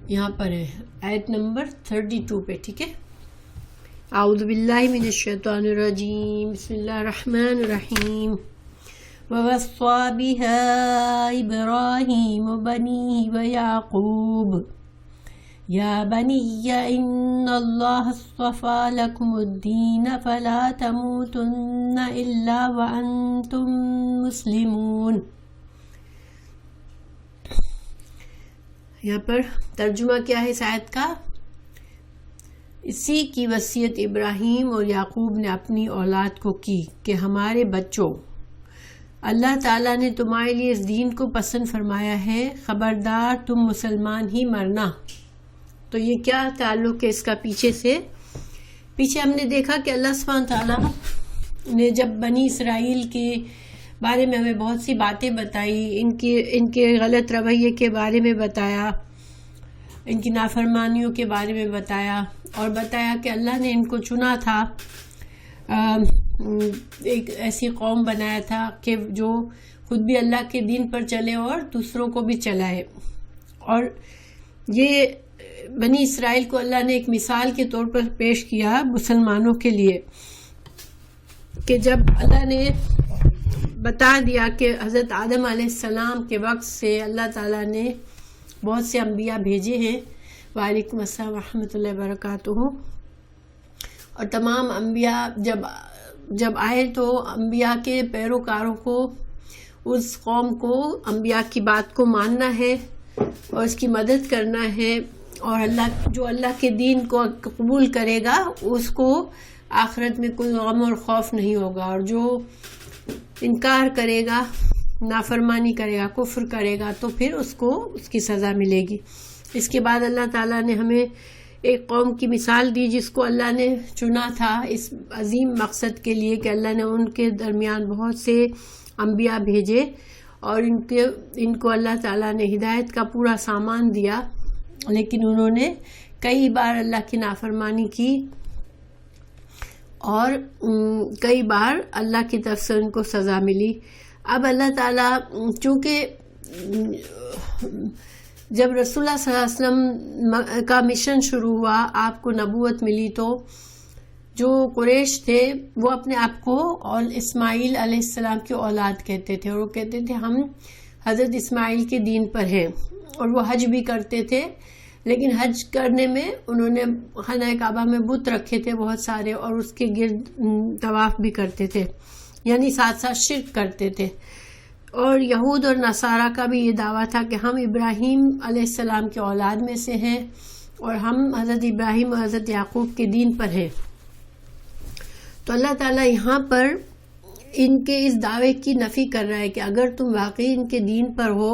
یہاں پر ہے آیت نمبر 32 پہ، ٹھیک ہے. اعوذ باللہ من الشیطان الرجیم، بسم اللہ الرحمن الرحیم. وَوَصَّى بِهَا إِبْرَاهِيمُ بَنِيهِ وَيَعْقُوبُ يَا بَنِيَّ إِنَّ اللَّهَ اصْطَفَى لَكُمُ الدِّينَ فَلَا تَمُوتُنَّ إِلَّا وَأَنْتُمْ مُسْلِمُونَ. یہاں پر ترجمہ کیا ہے اس آیت کا؟ اسی کی وصیت ابراہیم اور یعقوب نے اپنی اولاد کو کی کہ ہمارے بچوں، اللہ تعالیٰ نے تمہارے لیے اس دین کو پسند فرمایا ہے، خبردار تم مسلمان ہی مرنا. تو یہ کیا تعلق ہے اس کا پیچھے سے؟ پیچھے ہم نے دیکھا کہ اللہ سبحانہ تعالیٰ نے جب بنی اسرائیل کے بارے میں ہمیں بہت سی باتیں بتائی، ان کے غلط رویے کے بارے میں بتایا، ان کی نافرمانیوں کے بارے میں بتایا، اور بتایا کہ اللہ نے ان کو چنا تھا، ایک ایسی قوم بنایا تھا کہ جو خود بھی اللہ کے دین پر چلے اور دوسروں کو بھی چلائے. اور یہ بنی اسرائیل کو اللہ نے ایک مثال کے طور پر پیش کیا مسلمانوں کے لیے، کہ جب اللہ نے بتا دیا کہ حضرت آدم علیہ السلام کے وقت سے اللہ تعالیٰ نے بہت سے انبیاء بھیجے ہیں، وعلیکم السلام ورحمۃ اللہ وبرکاتہ، اور تمام انبیاء جب آئے تو انبیاء کے پیروکاروں کو، اس قوم کو انبیاء کی بات کو ماننا ہے اور اس کی مدد کرنا ہے، اور اللہ کے دین کو قبول کرے گا اس کو آخرت میں کوئی غم اور خوف نہیں ہوگا، اور جو انکار کرے گا، نافرمانی کرے گا، کفر کرے گا، تو پھر اس کو اس کی سزا ملے گی. اس کے بعد اللہ تعالیٰ نے ہمیں ایک قوم کی مثال دی جس کو اللہ نے چنا تھا اس عظیم مقصد کے لیے کہ اللہ نے ان کے درمیان بہت سے انبیاء بھیجے، اور ان کو اللہ تعالیٰ نے ہدایت کا پورا سامان دیا، لیکن انہوں نے کئی بار اللہ کی نافرمانی کی، اور کئی بار اللہ کی طرف سے ان کو سزا ملی. اب اللہ تعالیٰ چونکہ جب رسول اللہ صلی اللہ علیہ وسلم کا مشن شروع ہوا، آپ کو نبوت ملی، تو جو قریش تھے وہ اپنے آپ کو اور اسماعیل علیہ السلام کی اولاد کہتے تھے، اور وہ کہتے تھے ہم حضرت اسماعیل کے دین پر ہیں، اور وہ حج بھی کرتے تھے. لیکن حج کرنے میں انہوں نے خانہ کعبہ میں بت رکھے تھے بہت سارے، اور اس کے گرد طواف بھی کرتے تھے، یعنی ساتھ ساتھ شرک کرتے تھے. اور یہود اور نصارہ کا بھی یہ دعویٰ تھا کہ ہم ابراہیم علیہ السلام کے اولاد میں سے ہیں، اور ہم حضرت ابراہیم اور حضرت یعقوب کے دین پر ہیں. تو اللہ تعالیٰ یہاں پر ان کے اس دعوے کی نفی کر رہا ہے کہ اگر تم واقعی ان کے دین پر ہو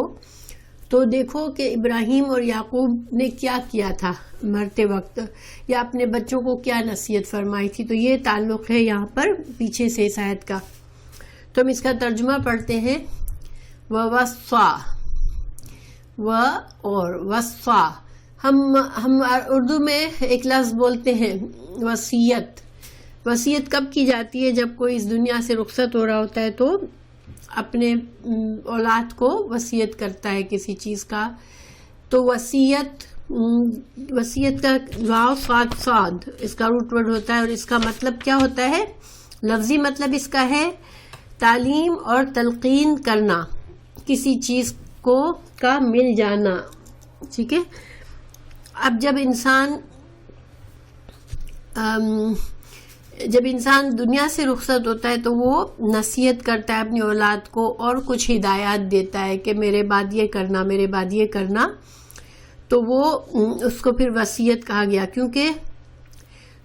تو دیکھو کہ ابراہیم اور یعقوب نے کیا کیا تھا مرتے وقت، یا اپنے بچوں کو کیا نصیحت فرمائی تھی. تو یہ تعلق ہے یہاں پر پیچھے سے اس آیت کا. تو ہم اس کا ترجمہ پڑھتے ہیں. وَوَصَّى، اور وصّا، ہم اردو میں ایک لفظ بولتے ہیں وصیت. وصیت کب کی جاتی ہے؟ جب کوئی اس دنیا سے رخصت ہو رہا ہوتا ہے تو اپنے اولاد کو وصیت کرتا ہے کسی چیز کا. تو وصیت کا واو صاد صاد اس کا روٹ ورڈ ہوتا ہے، اور اس کا مطلب کیا ہوتا ہے؟ لفظی مطلب اس کا ہے تعلیم اور تلقین کرنا، کسی چیز کو کا مل جانا. ٹھیک ہے. اب جب انسان دنیا سے رخصت ہوتا ہے تو وہ نصیحت کرتا ہے اپنی اولاد کو، اور کچھ ہدایات دیتا ہے کہ میرے بعد یہ کرنا، میرے بعد یہ کرنا. تو وہ اس کو پھر وصیت کہا گیا، کیونکہ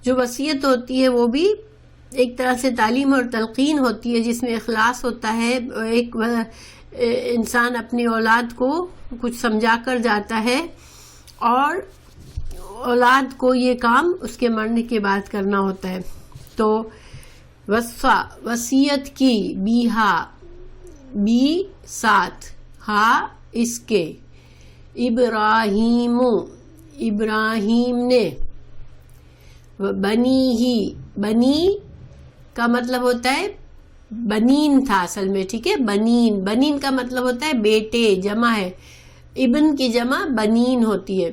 جو وصیت ہوتی ہے وہ بھی ایک طرح سے تعلیم اور تلقین ہوتی ہے، جس میں اخلاص ہوتا ہے. ایک انسان اپنی اولاد کو کچھ سمجھا کر جاتا ہے، اور اولاد کو یہ کام اس کے مرنے کے بعد کرنا ہوتا ہے. تو وصّا، وصیت کی، بیہا، بی ساتھ، ہا اس کے، ابراہیم، ابراہیم نے، بنی ہی، بنی کا مطلب ہوتا ہے بنین تھا اصل میں. ٹھیک ہے. بنین، بنین کا مطلب ہوتا ہے بیٹے، جمع ہے. ابن کی جمع بنین ہوتی ہے.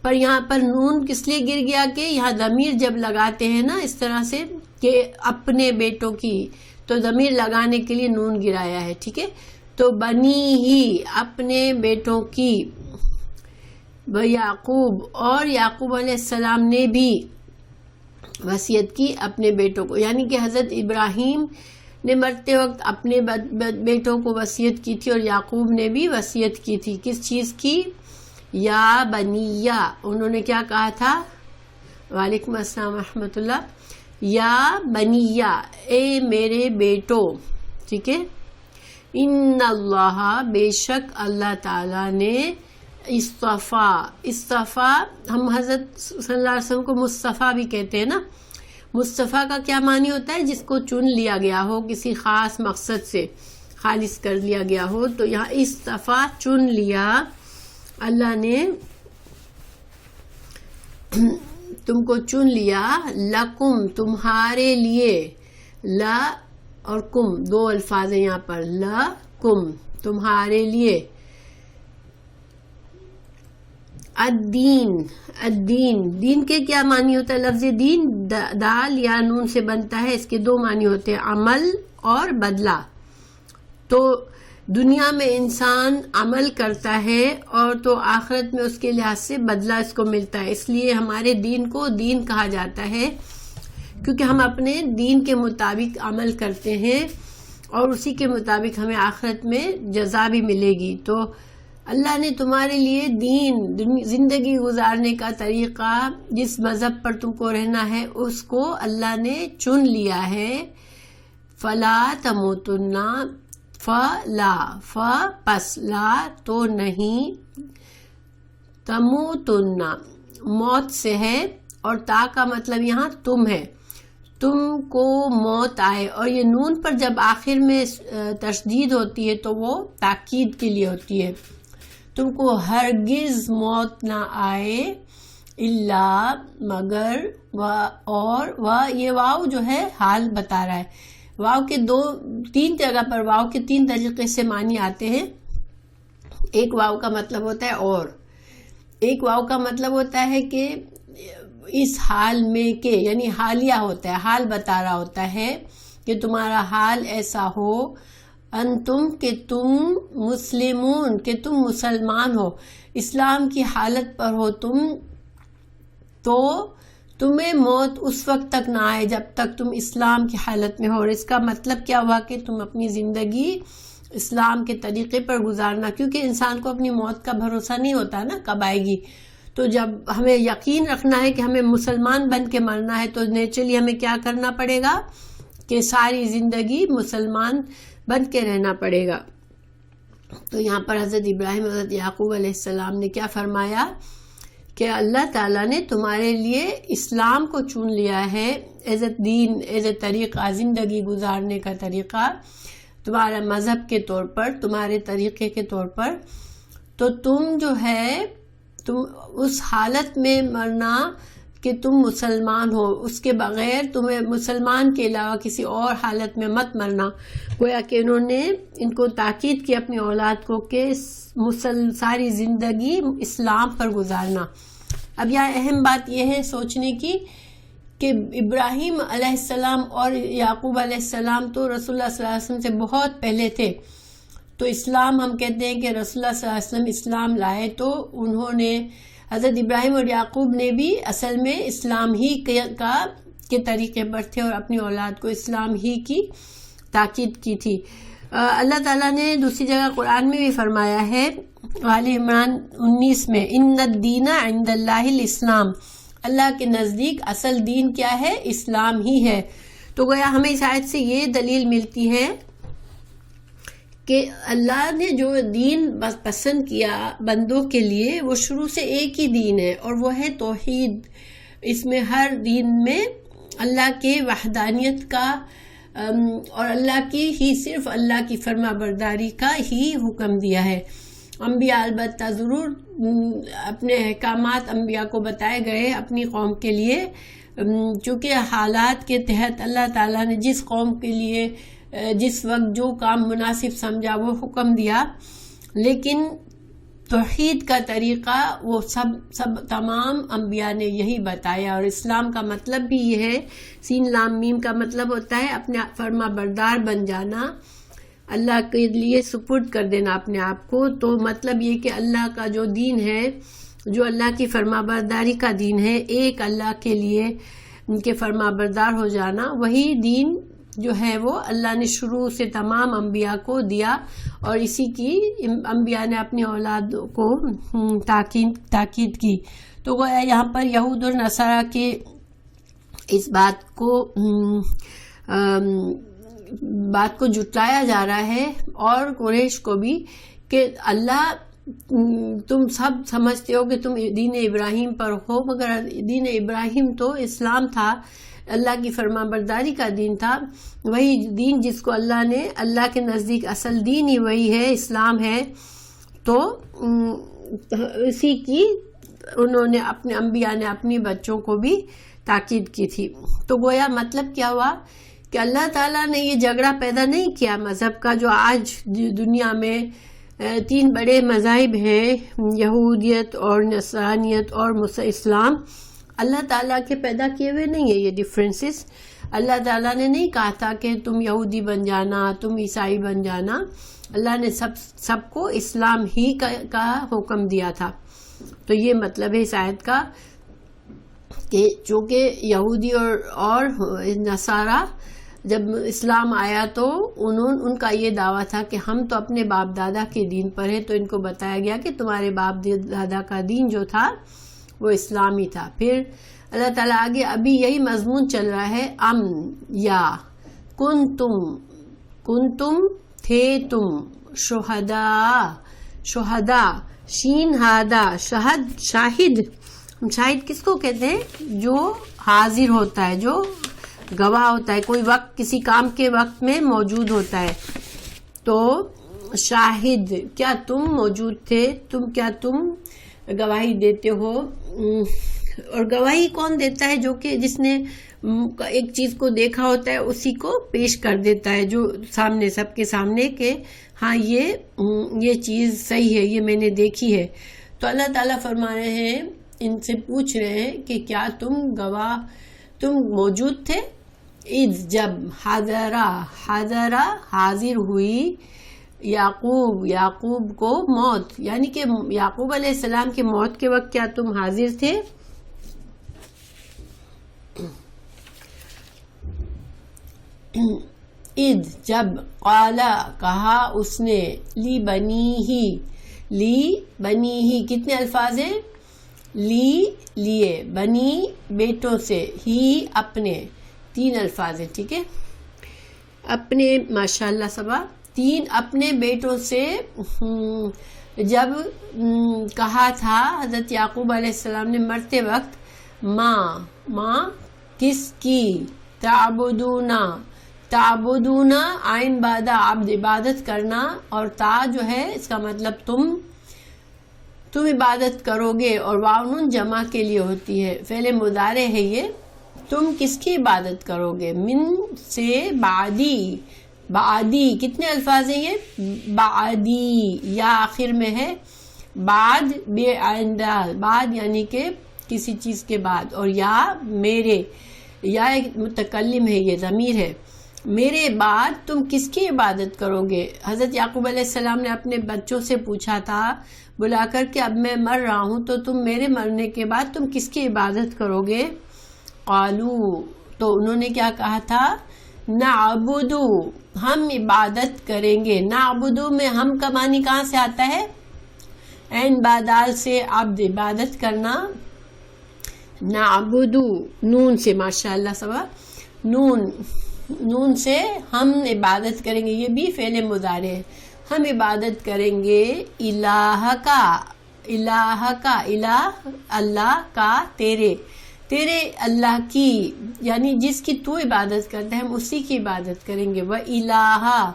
پر یہاں پر نون کس لیے گر گیا کہ یہاں ضمیر جب لگاتے ہیں نا اس طرح سے کہ اپنے بیٹوں کی، تو ضمیر لگانے کے لیے نون گرایا ہے، ٹھیک ہے. تو بنی ہی اپنے بیٹوں کی، یعقوب اور یعقوب علیہ السلام نے بھی وصیت کی اپنے بیٹوں کو، یعنی کہ حضرت ابراہیم نے مرتے وقت اپنے بیٹوں کو وصیت کی تھی اور یعقوب نے بھی وصیت کی تھی. کس چیز کی؟ یا بنیہ، انہوں نے کیا کہا تھا؟ وعلیکم السلام ورحمۃ اللہ. یا بنیہ، اے میرے بیٹو، ٹھیک ہے. ان اللہ، بے شک اللہ تعالیٰ نے اصطفیٰ، ہم حضرت صلی اللہ علیہ وسلم کو مصطفیٰ بھی کہتے ہیں نا. مصطفیٰ کا کیا معنی ہوتا ہے؟ جس کو چن لیا گیا ہو، کسی خاص مقصد سے خالص کر لیا گیا ہو. تو یہاں اصطفیٰ، چن لیا اللہ نے، تم کو چن لیا. لکم، تمہارے لیے. لا اور کم دو الفاظ ہیں یہاں پر. لکم، تمہارے لیے. الدین، الدین، دین کے کیا معنی ہوتا ہے؟ لفظ دین دال یا نون سے بنتا ہے. اس کے دو معنی ہوتے ہیں، عمل اور بدلہ. تو دنیا میں انسان عمل کرتا ہے اور تو آخرت میں اس کے لحاظ سے بدلہ اس کو ملتا ہے. اس لیے ہمارے دین کو دین کہا جاتا ہے، کیونکہ ہم اپنے دین کے مطابق عمل کرتے ہیں اور اسی کے مطابق ہمیں آخرت میں جزا بھی ملے گی. تو اللہ نے تمہارے لیے دین، زندگی گزارنے کا طریقہ، جس مذہب پر تم کو رہنا ہے اس کو اللہ نے چن لیا ہے. فلا تموتن، فلا، پس، لا تو نہیں، تموتن موت سے ہے، اور تا کا مطلب یہاں تم ہے، تم کو موت آئے. اور یہ نون پر جب آخر میں تشدید ہوتی ہے تو وہ تاکید کے لیے ہوتی ہے. تم کو ہرگز موت نہ آئے، الا مگر، اور یہ واو جو ہے حال بتا رہا ہے. واو کے تین جگہ پر واو کے تین طریقے سے معنی آتے ہیں. ایک واو کا مطلب ہوتا ہے اور، ایک واو کا مطلب ہوتا ہے کہ اس حال میں کہ، یعنی حالیہ ہوتا ہے، حال بتا رہا ہوتا ہے کہ تمہارا حال ایسا ہو. انتم، کہ تم، مسلمون، کہ تم مسلمان ہو، اسلام کی حالت پر ہو تم، تو تمہیں موت اس وقت تک نہ آئے جب تک تم اسلام کی حالت میں ہو. اور اس کا مطلب کیا ہوا کہ تم اپنی زندگی اسلام کے طریقے پر گزارنا، کیونکہ انسان کو اپنی موت کا بھروسہ نہیں ہوتا نا کب آئے گی. تو جب ہمیں یقین رکھنا ہے کہ ہمیں مسلمان بن کے مرنا ہے تو نیچرلی ہمیں کیا کرنا پڑے گا کہ ساری زندگی مسلمان بن کے رہنا پڑے گا. تو یہاں پر حضرت ابراہیم، حضرت یعقوب علیہ السلام نے کیا فرمایا کہ اللہ تعالیٰ نے تمہارے لیے اسلام کو چن لیا ہے as a then, as a طریقہ، زندگی گزارنے کا طریقہ، تمہارا مذہب کے طور پر، تمہارے طریقے کے طور پر. تو تم جو ہے، تم اس حالت میں مرنا کہ تم مسلمان ہو، اس کے بغیر تمہیں مسلمان کے علاوہ کسی اور حالت میں مت مرنا. گویا کہ انہوں نے ان کو تاکید کی اپنی اولاد کو کہ ساری زندگی اسلام پر گزارنا. اب یہاں اہم بات یہ ہے سوچنے کی کہ ابراہیم علیہ السلام اور یعقوب علیہ السلام تو رسول اللہ صلی اللہ علیہ وسلم سے بہت پہلے تھے. تو اسلام ہم کہتے ہیں کہ رسول اللہ صلی اللہ علیہ وسلم اسلام لائے، تو انہوں نے، حضرت ابراہیم اور یعقوب نے بھی اصل میں اسلام ہی کے طریقے پر تھے اور اپنی اولاد کو اسلام ہی کی تاکید کی تھی. اللہ تعالیٰ نے دوسری جگہ قرآن میں بھی فرمایا ہے، آل عمران 19 میں، ان الدین عند اللہ الاسلام، اللہ کے نزدیک اصل دین کیا ہے؟ اسلام ہی ہے. تو گویا ہمیں اس آیت سے یہ دلیل ملتی ہے کہ اللہ نے جو دین پسند کیا بندوں کے لیے وہ شروع سے ایک ہی دین ہے، اور وہ ہے توحید. اس میں ہر دین میں اللہ کے وحدانیت کا اور اللہ کی ہی، صرف اللہ کی فرما برداری کا ہی حکم دیا ہے. انبیاء البتہ ضرور اپنے احکامات انبیاء کو بتائے گئے اپنی قوم کے لیے، چونکہ حالات کے تحت اللہ تعالیٰ نے جس قوم کے لیے جس وقت جو کام مناسب سمجھا وہ حکم دیا. لیکن توحید کا طریقہ وہ سب تمام انبیاء نے یہی بتایا. اور اسلام کا مطلب بھی یہ ہے, سین لام میم کا مطلب ہوتا ہے اپنے فرما بردار بن جانا, اللہ کے لیے سپرد کر دینا اپنے آپ کو. تو مطلب یہ کہ اللہ کا جو دین ہے, جو اللہ کی فرما برداری کا دین ہے, ایک اللہ کے لیے ان کے فرما بردار ہو جانا, وہی دین جو ہے وہ اللہ نے شروع سے تمام انبیاء کو دیا. اور اسی کی انبیاء نے اپنی اولاد کو تاکید کی. تو گویا یہاں پر یہود اور نصارہ کے اس بات کو جٹلایا جا رہا ہے, اور قریش کو بھی, کہ اللہ تم سب سمجھتے ہو کہ تم دین ابراہیم پر ہو, مگر دین ابراہیم تو اسلام تھا, اللہ کی فرما برداری کا دین تھا. وہی دین جس کو اللہ نے, اللہ کے نزدیک اصل دین ہی وہی ہے, اسلام ہے. تو اسی کی انہوں نے اپنے انبیاء نے اپنی بچوں کو بھی تاکید کی تھی. تو گویا مطلب کیا ہوا کہ اللہ تعالیٰ نے یہ جھگڑا پیدا نہیں کیا مذہب کا, جو آج دنیا میں 3 بڑے مذاہب ہیں, یہودیت اور نصرانیت اور اسلام. اللہ تعالیٰ کے پیدا کیے ہوئے نہیں ہیں یہ ڈفرینسز. اللہ تعالیٰ نے نہیں کہا تھا کہ تم یہودی بن جانا, تم عیسائی بن جانا. اللہ نے سب کو اسلام ہی کا حکم دیا تھا. تو یہ مطلب ہے اس آیت کا, کہ چونکہ یہودی اور نصارہ جب اسلام آیا تو ان کا یہ دعویٰ تھا کہ ہم تو اپنے باپ دادا کے دین پر ہیں. تو ان کو بتایا گیا کہ تمہارے باپ دادا کا دین جو تھا وہ اسلامی تھا. پھر اللہ تعالیٰ آگے ابھی یہی مضمون چل رہا ہے, یا کنتم تھے تم شہداء شین ہادا شاہد کس کو کہتے ہیں؟ جو حاضر ہوتا ہے, جو گواہ ہوتا ہے, کوئی وقت کسی کام کے وقت میں موجود ہوتا ہے. تو شاہد, کیا تم موجود تھے؟ کیا تم گواہی دیتے ہو؟ اور گواہی کون دیتا ہے؟ جو کہ جس نے ایک چیز کو دیکھا ہوتا ہے اسی کو پیش کر دیتا ہے, جو سامنے سب کے سامنے, کہ ہاں یہ چیز صحیح ہے, یہ میں نے دیکھی ہے. تو اللہ تعالیٰ فرما رہے ہیں, ان سے پوچھ رہے ہیں کہ کیا تم موجود تھے جب حاضر ہوئی یعقوب کو موت, یعنی کہ یعقوب علیہ السلام کی موت کے وقت کیا تم حاضر تھے؟ جب قالا کہا اس نے, لی بنی ہی کتنے الفاظ ہیں؟ لیے, بنی بیٹوں سے, ہی اپنے, 3 الفاظ ہیں, ٹھیک ہے, اپنے, ماشاءاللہ صبا, 3 اپنے بیٹوں سے جب کہا تھا حضرت یعقوب علیہ السلام نے مرتے وقت, ماں کس کی, تعبدونا آئین بادہ عبد, عبادت کرنا, اور تا جو ہے اس کا مطلب تم عبادت کرو گے, اور واؤن جمع کے لیے ہوتی ہے, فعل مضارع ہے یہ. تم کس کی عبادت کرو گے؟ من سے بعدی کتنے الفاظ ہیں یہ؟ بعدی, یا آخر میں ہے, بعد بے آئندہ, بعد یعنی کہ کسی چیز کے بعد, اور یا میرے, یا ایک متکلم ہے, یہ ضمیر ہے, میرے بعد تم کس کی عبادت کرو گے؟ حضرت یعقوب علیہ السلام نے اپنے بچوں سے پوچھا تھا بلا کر کہ اب میں مر رہا ہوں تو تم میرے مرنے کے بعد تم کس کی عبادت کرو گے؟ قالو, تو انہوں نے کیا کہا تھا؟ نعبدو, ہم عبادت کریں گے. نعبدو میں ہم کا معنی کہاں سے آتا ہے؟ عین بادال سے, عبد عبادت کرنا. نعبدو نون سے, ماشاءاللہ سبا, نون سے ہم عبادت کریں گے, یہ بھی فعل مضارع ہے. ہم عبادت کریں گے الہ کا اللہ کا, تیرے اللہ کی, یعنی جس کی تو عبادت کرتا ہے ہم اسی کی عبادت کریں گے. وَإِلَٰهَ,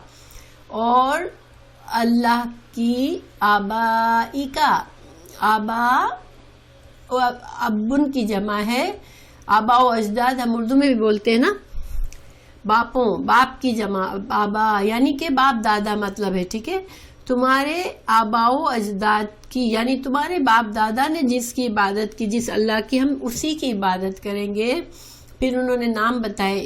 اور اللہ کی, آبائی کا, آبا ابن کی جمع ہے, آبا و اجداد ہم اردو میں بھی بولتے ہیں نا, باپ کی جمع, آبا یعنی کہ باپ دادا مطلب ہے, ٹھیک ہے. تمہارے آباء و اجداد کی، یعنی تمہارے باپ دادا نے جس کی عبادت کی، جس اللہ کی، ہم اسی کی عبادت کریں گے۔ پھر انہوں نے نام بتائے،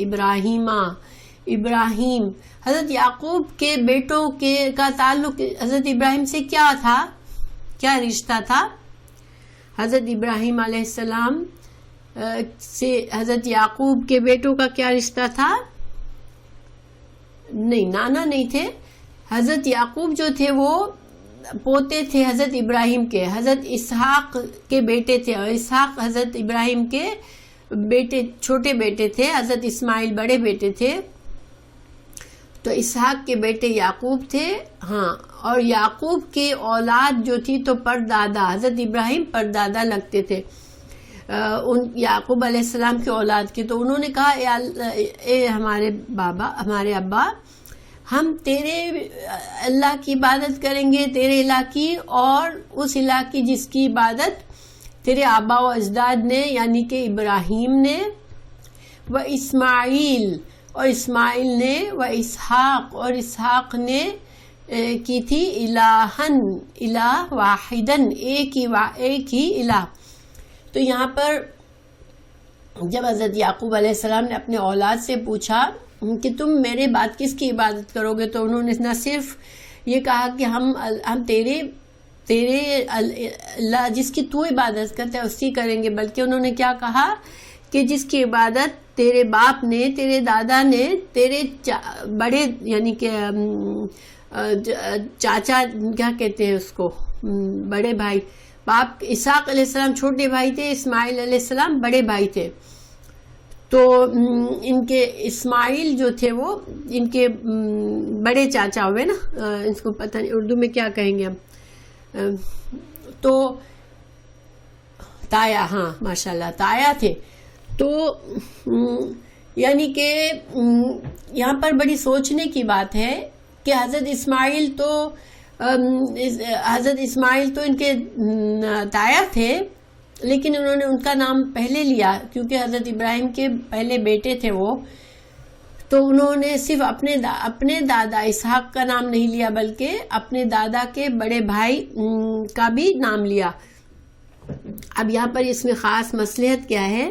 ابراہیم، حضرت یعقوب کے بیٹوں کا تعلق حضرت ابراہیم سے کیا تھا، کیا رشتہ تھا؟ حضرت ابراہیم علیہ السلام سے حضرت یعقوب کے بیٹوں کا کیا رشتہ تھا؟ نہیں، نانا نہیں تھے۔ حضرت یعقوب جو تھے وہ پوتے تھے حضرت ابراہیم کے، حضرت اسحاق کے بیٹے تھے، اور اسحاق حضرت ابراہیم کے بیٹے، چھوٹے بیٹے تھے، حضرت اسماعیل بڑے بیٹے تھے، تو اسحاق کے بیٹے یعقوب تھے۔ ہاں، اور یعقوب کے اولاد جو تھی تو پردادا، حضرت ابراہیم پردادا لگتے تھے ان یعقوب علیہ السلام کے اولاد کے۔ تو انہوں نے کہا اے ہمارے بابا، ہمارے ابا، ہم تیرے اللہ کی عبادت کریں گے، تیرے الہ کی، اور اس الہ کی جس کی عبادت تیرے آباء و اجداد نے، یعنی کہ ابراہیم نے، و اسماعیل، اور اسماعیل نے، و اسحاق، اور اسحاق نے کی تھی، الہن، الہ واحدن، ایک ہی الہ۔ تو یہاں پر جب حضرت یعقوب علیہ السلام نے اپنے اولاد سے پوچھا کہ تم میرے بعد کس کی عبادت کرو گے، تو انہوں نے نہ صرف یہ کہا کہ ہم تیرے اللہ جس کی تو عبادت کرتا ہے اس کی کریں گے، بلکہ انہوں نے کیا کہا کہ جس کی عبادت تیرے باپ نے، تیرے دادا نے، تیرے بڑے، یعنی کہ چاچا کیا کہتے ہیں اس کو، بڑے بھائی، باپ اسحاق علیہ السلام چھوٹے بھائی تھے، اسماعیل علیہ السلام بڑے بھائی تھے، تو ان کے اسماعیل جو تھے وہ ان کے بڑے چاچا ہوئے نا، اس کو پتہ نہیں اردو میں کیا کہیں گے ہم، تو تایا، ہاں ماشاءاللہ تایا تھے۔ تو یعنی کہ یہاں پر بڑی سوچنے کی بات ہے کہ حضرت اسماعیل تو ان کے تایا تھے، لیکن انہوں نے ان کا نام پہلے لیا کیونکہ حضرت ابراہیم کے پہلے بیٹے تھے وہ، تو انہوں نے صرف اپنے دادا اسحاق کا نام نہیں لیا بلکہ اپنے دادا کے بڑے بھائی کا بھی نام لیا۔ اب یہاں پر اس میں خاص مصلحت کیا ہے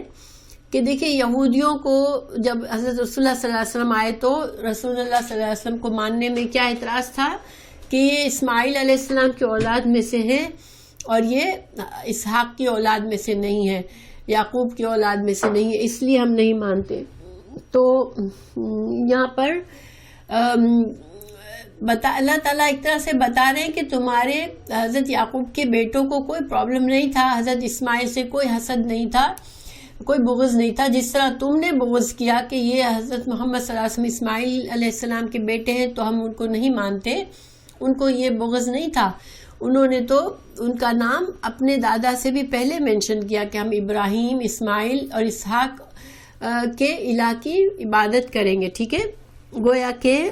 کہ دیکھیں، یہودیوں کو جب حضرت رسول اللہ صلی اللہ علیہ وسلم آئے تو رسول اللہ صلی اللہ علیہ وسلم کو ماننے میں کیا اعتراض تھا کہ یہ اسماعیل علیہ السلام کی اولاد میں سے ہے اور یہ اسحاق کی اولاد میں سے نہیں ہے، یعقوب کی اولاد میں سے نہیں ہے، اس لیے ہم نہیں مانتے۔ تو یہاں پر اللہ تعالیٰ ایک طرح سے بتا رہے ہیں کہ تمہارے حضرت یعقوب کے بیٹوں کو کوئی پرابلم نہیں تھا، حضرت اسماعیل سے کوئی حسد نہیں تھا، کوئی بغض نہیں تھا، جس طرح تم نے بغض کیا کہ یہ حضرت محمد صلی اللہ علیہ وسلم اسماعیل علیہ السلام کے بیٹے ہیں تو ہم ان کو نہیں مانتے، ان کو یہ بغض نہیں تھا۔ انہوں نے تو ان کا نام اپنے دادا سے بھی پہلے مینشن کیا کہ ہم ابراہیم، اسماعیل اور اسحاق کے الہ کی عبادت کریں گے، ٹھیک ہے۔ گویا کہ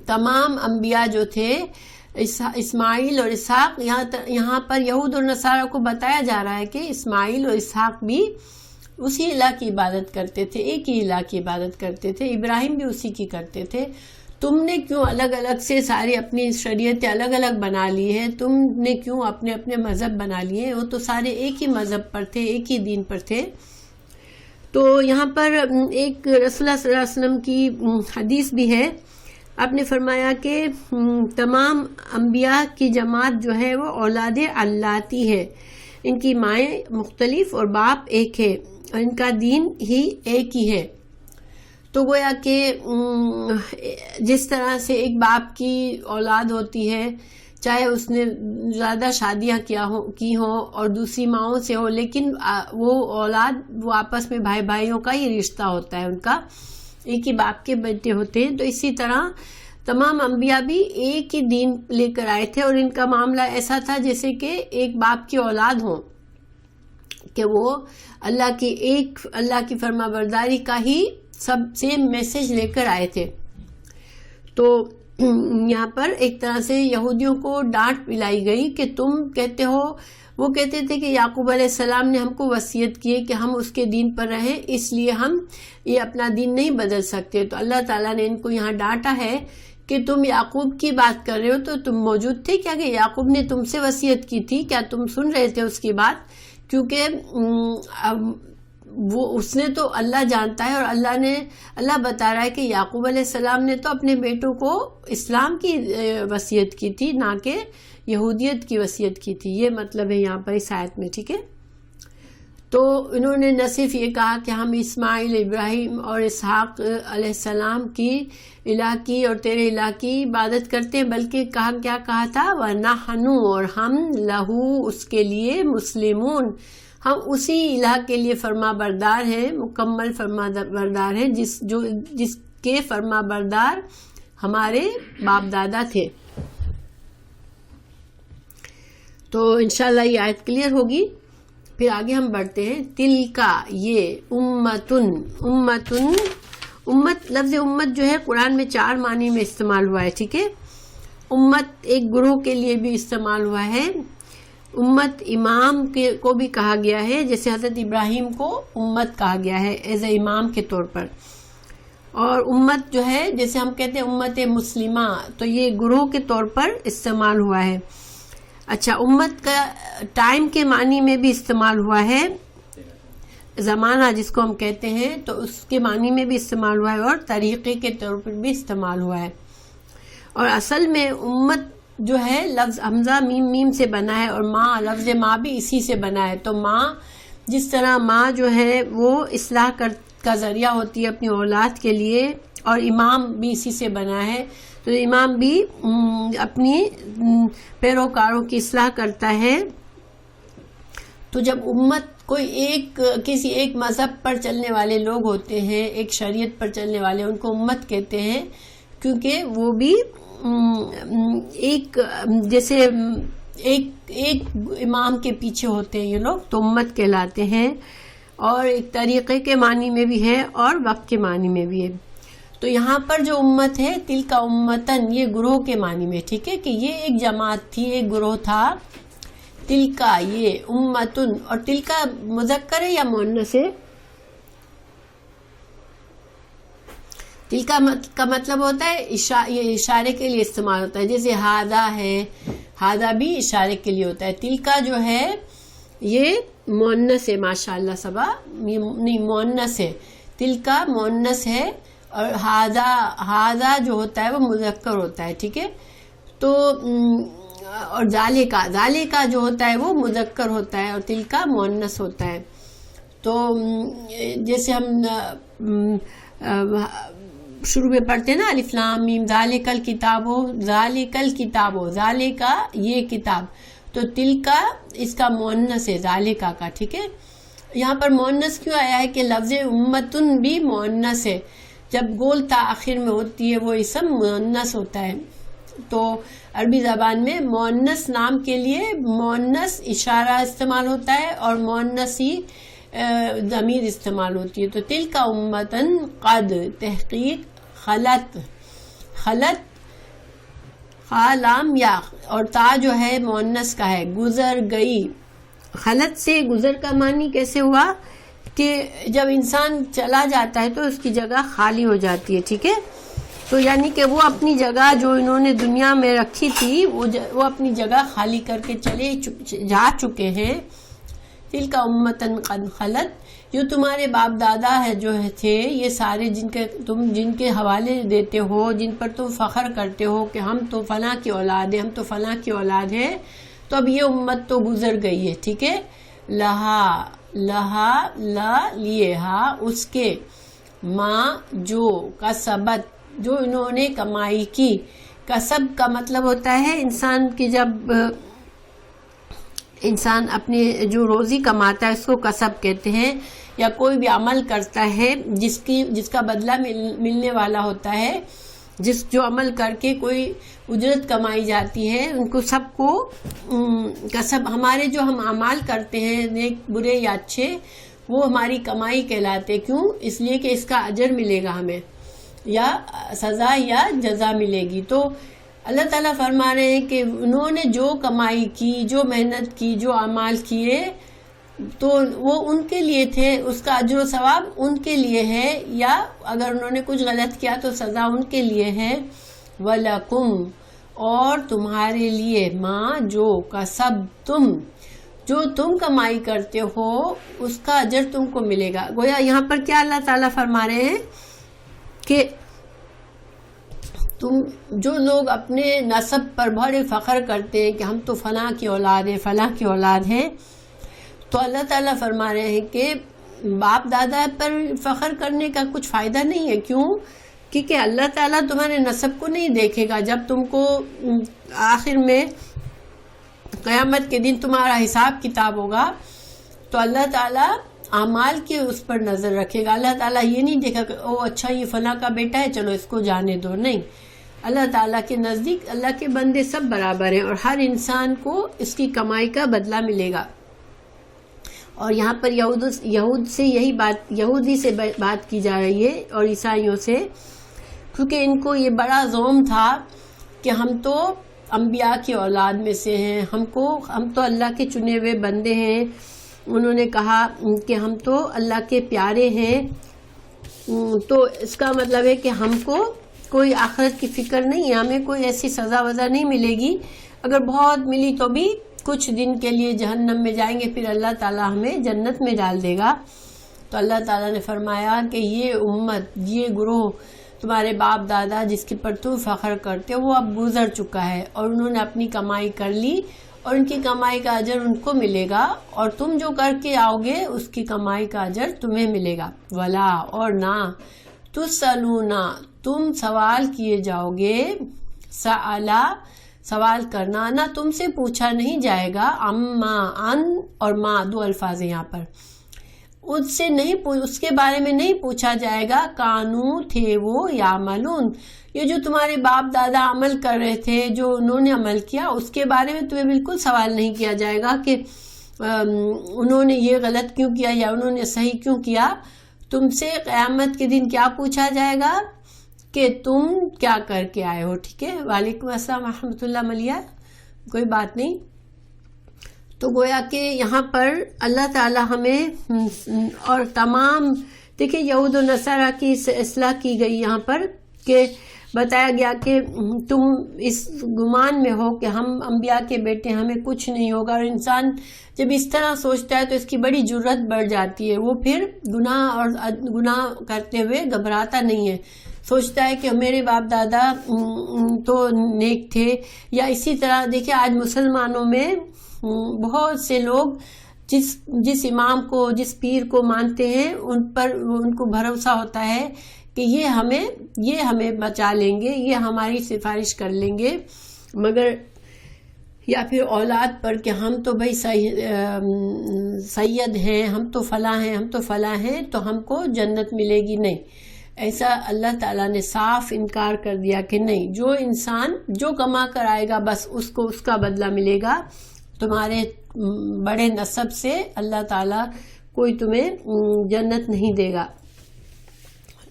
تمام انبیاء جو تھے، اسماعیل اور اسحاق، یہاں پر یہود اور نصارہ کو بتایا جا رہا ہے کہ اسماعیل اور اسحاق بھی اسی الہ کی عبادت کرتے تھے، ایک ہی الہ کی عبادت کرتے تھے، ابراہیم بھی اسی کی کرتے تھے۔ تم نے کیوں الگ الگ سے ساری اپنی شریعتیں الگ الگ بنا لی ہیں، تم نے کیوں اپنے اپنے مذہب بنا لیے، وہ تو سارے ایک ہی مذہب پر تھے، ایک ہی دین پر تھے۔ تو یہاں پر ایک رسول اللہ صلی اللہ علیہ وسلم کی حدیث بھی ہے، آپ نے فرمایا کہ تمام انبیاء کی جماعت جو ہے وہ اولاد علاتی ہے، ان کی مائیں مختلف اور باپ ایک ہے اور ان کا دین ہی ایک ہی ہے۔ تو گویا کہ جس طرح سے ایک باپ کی اولاد ہوتی ہے، چاہے اس نے زیادہ شادیاں کی ہوں اور دوسری ماؤں سے ہو، لیکن وہ اولاد وہ آپس میں بھائی بھائیوں کا ہی رشتہ ہوتا ہے، ان کا ایک ہی باپ کے بیٹے ہوتے ہیں۔ تو اسی طرح تمام انبیاء بھی ایک ہی دین لے کر آئے تھے، اور ان کا معاملہ ایسا تھا جیسے کہ ایک باپ کی اولاد ہوں، کہ وہ اللہ کی فرما برداری کا ہی سب سے میسج لے کر آئے تھے۔ تو یہاں پر ایک طرح سے یہودیوں کو ڈانٹ پلائی گئی کہ تم کہتے ہو، وہ کہتے تھے کہ یعقوب علیہ السلام نے ہم کو وصیت کی ہے کہ ہم اس کے دین پر رہیں، اس لیے ہم یہ اپنا دین نہیں بدل سکتے۔ تو اللہ تعالیٰ نے ان کو یہاں ڈانٹا ہے کہ تم یعقوب کی بات کر رہے ہو تو تم موجود تھے کیا کہ یعقوب نے تم سے وصیت کی تھی؟ کیا تم سن رہے تھے اس کی بات؟ کیونکہ وہ اس نے تو اللہ جانتا ہے، اور اللہ بتا رہا ہے کہ یعقوب علیہ السلام نے تو اپنے بیٹوں کو اسلام کی وصیت کی تھی، نہ کہ یہودیت کی وصیت کی تھی. یہ مطلب ہے یہاں پر اس آیت میں. ٹھیک ہے، تو انہوں نے نہ صرف یہ کہا کہ ہم اسماعیل، ابراہیم اور اسحاق علیہ السلام کی الہ کی اور تیرے الہ کی عبادت کرتے ہیں، بلکہ کیا کہا تھا؟ وَنَحْنُ، اور ہم لہو، اس کے لیے، مسلمون، ہم اسی الہ کے لیے فرما بردار ہیں، مکمل فرما بردار ہیں جس کے فرما بردار ہمارے باپ دادا تھے. تو انشاءاللہ یہ آیت کلیئر ہوگی. پھر آگے ہم بڑھتے ہیں. تلکا، یہ، امت، لفظ امت جو ہے قرآن میں 4 معنی میں استعمال ہوا ہے. ٹھیک ہے، امت ایک گروہ کے لیے بھی استعمال ہوا ہے. امت امام کو بھی کہا گیا ہے، جیسے حضرت ابراہیم کو امت کہا گیا ہے ایز اے امام کے طور پر. اور امت جو ہے جیسے ہم کہتے ہیں امت مسلمہ، تو یہ گروہ کے طور پر استعمال ہوا ہے. اچھا، امت کا ٹائم کے معنی میں بھی استعمال ہوا ہے، زمانہ جس کو ہم کہتے ہیں، تو اس کے معنی میں بھی استعمال ہوا ہے، اور طریقے کے طور پر بھی استعمال ہوا ہے. اور اصل میں امت جو ہے لفظ حمزہ میم سے بنا ہے، اور ماں، لفظ ماں بھی اسی سے بنا ہے. تو ماں، جس طرح ماں جو ہے وہ اصلاح کا ذریعہ ہوتی ہے اپنی اولاد کے لیے، اور امام بھی اسی سے بنا ہے. تو امام بھی اپنی پیروکاروں کی اصلاح کرتا ہے. تو جب امت کسی ایک مذہب پر چلنے والے لوگ ہوتے ہیں، ایک شریعت پر چلنے والے، ان کو امت کہتے ہیں، کیونکہ وہ بھی جیسے ایک امام کے پیچھے ہوتے ہیں یہ لوگ، تو امت کہلاتے ہیں. اور ایک طریقے کے معنی میں بھی ہے اور وقت کے معنی میں بھی ہے. تو یہاں پر جو امت ہے، تلکا امتن، یہ گروہ کے معنی میں. ٹھیک ہے، کہ یہ ایک جماعت تھی، ایک گروہ تھا. تلکا، یہ، امتن، اور تلکا مذکر ہے یا مؤنث ہے؟ تلکا کا مطلب ہوتا ہے یہ اشارے کے لیے استعمال ہوتا ہے. جیسے ہادہ ہے، ہادہ بھی اشارے کے لیے ہوتا ہے. تلکا جو ہے یہ مؤنث ہے. ماشاءاللہ صبا، نہیں مؤنث ہے. تلکا مؤنث ہے، اور ہادہ جو ہوتا ہے وہ مذکر ہوتا ہے. ٹھیک ہے، تو اور ذالکا جو ہوتا ہے وہ مذکر ہوتا ہے، اور تلکا مؤنث ہوتا ہے. تو جیسے ہم شروع میں پڑھتے ہیں نا، الف لام میم، ذالک الکتاب، ذالکا یہ کتاب. تو تلکا اس کا مؤنث ہے، ذالکا کا. ٹھیک ہے، یہاں پر مؤنث کیوں آیا ہے کہ لفظ امتن بھی مؤنث ہے. جب گول تا آخر میں ہوتی ہے وہ اسم مؤنث ہوتا ہے. تو عربی زبان میں مؤنث نام کے لیے مؤنث اشارہ استعمال ہوتا ہے، اور مؤنثی ضمیر استعمال ہوتی ہے. تو تلک امتن قد، تحقیق، خلط لام یا، اور تا جو ہے مؤنث کا ہے، گزر گئی. خلط سے گزر کا معنی کیسے ہوا کہ جب انسان چلا جاتا ہے تو اس کی جگہ خالی ہو جاتی ہے. ٹھیک ہے، تو یعنی کہ وہ اپنی جگہ جو انہوں نے دنیا میں رکھی تھی وہ اپنی جگہ خالی کر کے جا چکے ہیں. تلک امتن قد خلط، جو تمہارے باپ دادا ہے جو تھے، یہ سارے جن کے حوالے دیتے ہو، جن پر تم فخر کرتے ہو کہ ہم تو فلاں کی اولاد ہیں، ہم تو فلاں کی اولاد ہیں، تو اب یہ امت تو گزر گئی ہے. ٹھیک ہے، لہا لیے، اس کے، ماں جو، کسبت جو انہوں نے کمائی کی. کسب کا مطلب ہوتا ہے انسان کی، جب انسان اپنے جو روزی کماتا ہے اس کو کسب کہتے ہیں، یا کوئی بھی عمل کرتا ہے جس کا بدلہ ملنے والا ہوتا ہے، جو عمل کر کے کوئی اجرت کمائی جاتی ہے، ان کو سب کو کسب. ہمارے جو ہم اعمال کرتے ہیں نیک برے یا اچھے، وہ ہماری کمائی کہلاتے. کیوں؟ اس لیے کہ اس کا اجر ملے گا ہمیں، یا سزا یا جزا ملے گی. تو اللہ تعالیٰ فرما رہے ہیں کہ انہوں نے جو کمائی کی، جو محنت کی، جو اعمال کیے، تو وہ ان کے لیے تھے، اس کا اجر و ثواب ان کے لیے ہے، یا اگر انہوں نے کچھ غلط کیا تو سزا ان کے لیے ہے. وَلَكُمْ اور تمہارے لیے ماں جو کسبتم جو تم کمائی کرتے ہو اس کا اجر تم کو ملے گا. گویا یہاں پر کیا اللہ تعالیٰ فرما رہے ہیں کہ تم جو لوگ اپنے نسب پر بڑے فخر کرتے ہیں کہ ہم تو فلاں کی اولاد ہیں فلاں کی اولاد ہیں، تو اللہ تعالیٰ فرما رہے ہیں کہ باپ دادا پر فخر کرنے کا کچھ فائدہ نہیں ہے. کیوں؟ کیونکہ اللہ تعالیٰ تمہارے نسب کو نہیں دیکھے گا. جب تم کو آخر میں قیامت کے دن تمہارا حساب کتاب ہوگا تو اللہ تعالیٰ اعمال کے اس پر نظر رکھے گا. اللہ تعالیٰ یہ نہیں دیکھا کہ او اچھا یہ فلاں کا بیٹا ہے چلو اس کو جانے دو. نہیں، اللہ تعالیٰ کے نزدیک اللہ کے بندے سب برابر ہیں اور ہر انسان کو اس کی کمائی کا بدلہ ملے گا. اور یہاں پر یہودی سے بات کی جا رہی ہے اور عیسائیوں سے، کیونکہ ان کو یہ بڑا زوم تھا کہ ہم تو انبیاء کی اولاد میں سے ہیں، ہم تو اللہ کے چنے ہوئے بندے ہیں. انہوں نے کہا کہ ہم تو اللہ کے پیارے ہیں، تو اس کا مطلب ہے کہ ہم کو کوئی آخرت کی فکر نہیں ہے، ہمیں کوئی ایسی سزا وزا نہیں ملے گی. اگر بہت ملی تو بھی کچھ دن کے لیے جہنم میں جائیں گے، پھر اللہ تعالیٰ ہمیں جنت میں ڈال دے گا. تو اللہ تعالیٰ نے فرمایا کہ یہ امت، یہ گروہ تمہارے باپ دادا جس کے پر تم فخر کرتے ہو وہ اب گزر چکا ہے اور انہوں نے اپنی کمائی کر لی اور ان کی کمائی کا اجر ان کو ملے گا اور تم جو کر کے آؤ گے اس کی کمائی کا اجر تمہیں ملے گا. ولا اور نہ تسألون تم سوال کیے جاؤ گے، سألا سوال کرنا، نہ تم سے پوچھا نہیں جائے گا. اما ان اور ما دو الفاظ ہیں یہاں پر، اس کے بارے میں نہیں پوچھا جائے گا. کانو تھے وہ یعملون یہ جو تمہارے باپ دادا عمل کر رہے تھے، جو انہوں نے عمل کیا اس کے بارے میں تمہیں بالکل سوال نہیں کیا جائے گا کہ انہوں نے یہ غلط کیوں کیا یا انہوں نے صحیح کیوں کیا. تم سے قیامت کے دن کیا پوچھا جائے گا کہ تم کیا کر کے آئے ہو. ٹھیک ہے، وعلیکم السلام ورحمۃ اللہ. ملیہ کوئی بات نہیں. تو گویا کہ یہاں پر اللہ تعالی ہمیں اور تمام دیکھیں یہود و نصارہ کی اصلاح کی گئی یہاں پر کہ بتایا گیا کہ تم اس گمان میں ہو کہ ہم انبیاء کے بیٹے ہمیں کچھ نہیں ہوگا. اور انسان جب اس طرح سوچتا ہے تو اس کی بڑی جرت بڑھ جاتی ہے، وہ پھر گناہ کرتے ہوئے گھبراتا نہیں ہے، سوچتا ہے کہ میرے باپ دادا تو نیک تھے. یا اسی طرح دیکھیں آج مسلمانوں میں بہت سے لوگ جس امام کو جس پیر کو مانتے ہیں ان کو بھروسہ ہوتا ہے کہ یہ ہمیں بچا لیں گے، یہ ہماری سفارش کر لیں گے. مگر یا پھر اولاد پر کہ ہم تو بھائی سید ہیں، ہم تو فلاں ہیں تو ہم کو جنت ملے گی. نہیں، ایسا اللہ تعالیٰ نے صاف انکار کر دیا کہ نہیں، جو انسان جو کما کر آئے گا بس اس کو اس کا بدلہ ملے گا. تمہارے بڑے نسب سے اللہ تعالیٰ کوئی تمہیں جنت نہیں دے گا.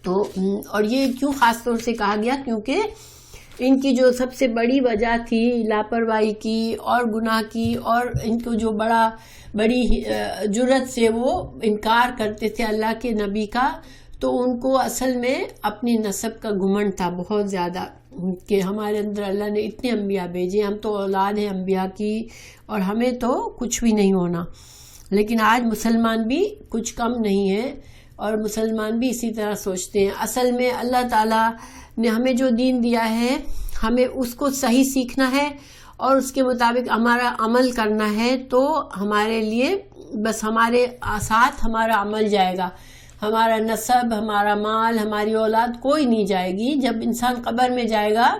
تو اور یہ کیوں خاص طور سے کہا گیا؟ کیونکہ ان کی جو سب سے بڑی وجہ تھی لاپرواہی کی اور گناہ کی، اور ان کو جو بڑی جرت سے وہ انکار کرتے تھے اللہ کے نبی کا، تو ان کو اصل میں اپنی نسب کا گھمنڈ تھا بہت زیادہ کہ ہمارے اندر اللہ نے اتنے انبیاء بھیجے، ہم تو اولاد ہیں انبیاء کی اور ہمیں تو کچھ بھی نہیں ہونا. لیکن آج مسلمان بھی کچھ کم نہیں ہے اور مسلمان بھی اسی طرح سوچتے ہیں. اصل میں اللہ تعالیٰ نے ہمیں جو دین دیا ہے ہمیں اس کو صحیح سیکھنا ہے اور اس کے مطابق ہمارا عمل کرنا ہے. تو ہمارے لیے بس ہمارے ساتھ ہمارا عمل جائے گا، ہمارا نسب، ہمارا مال، ہماری اولاد کوئی نہیں جائے گی. جب انسان قبر میں جائے گا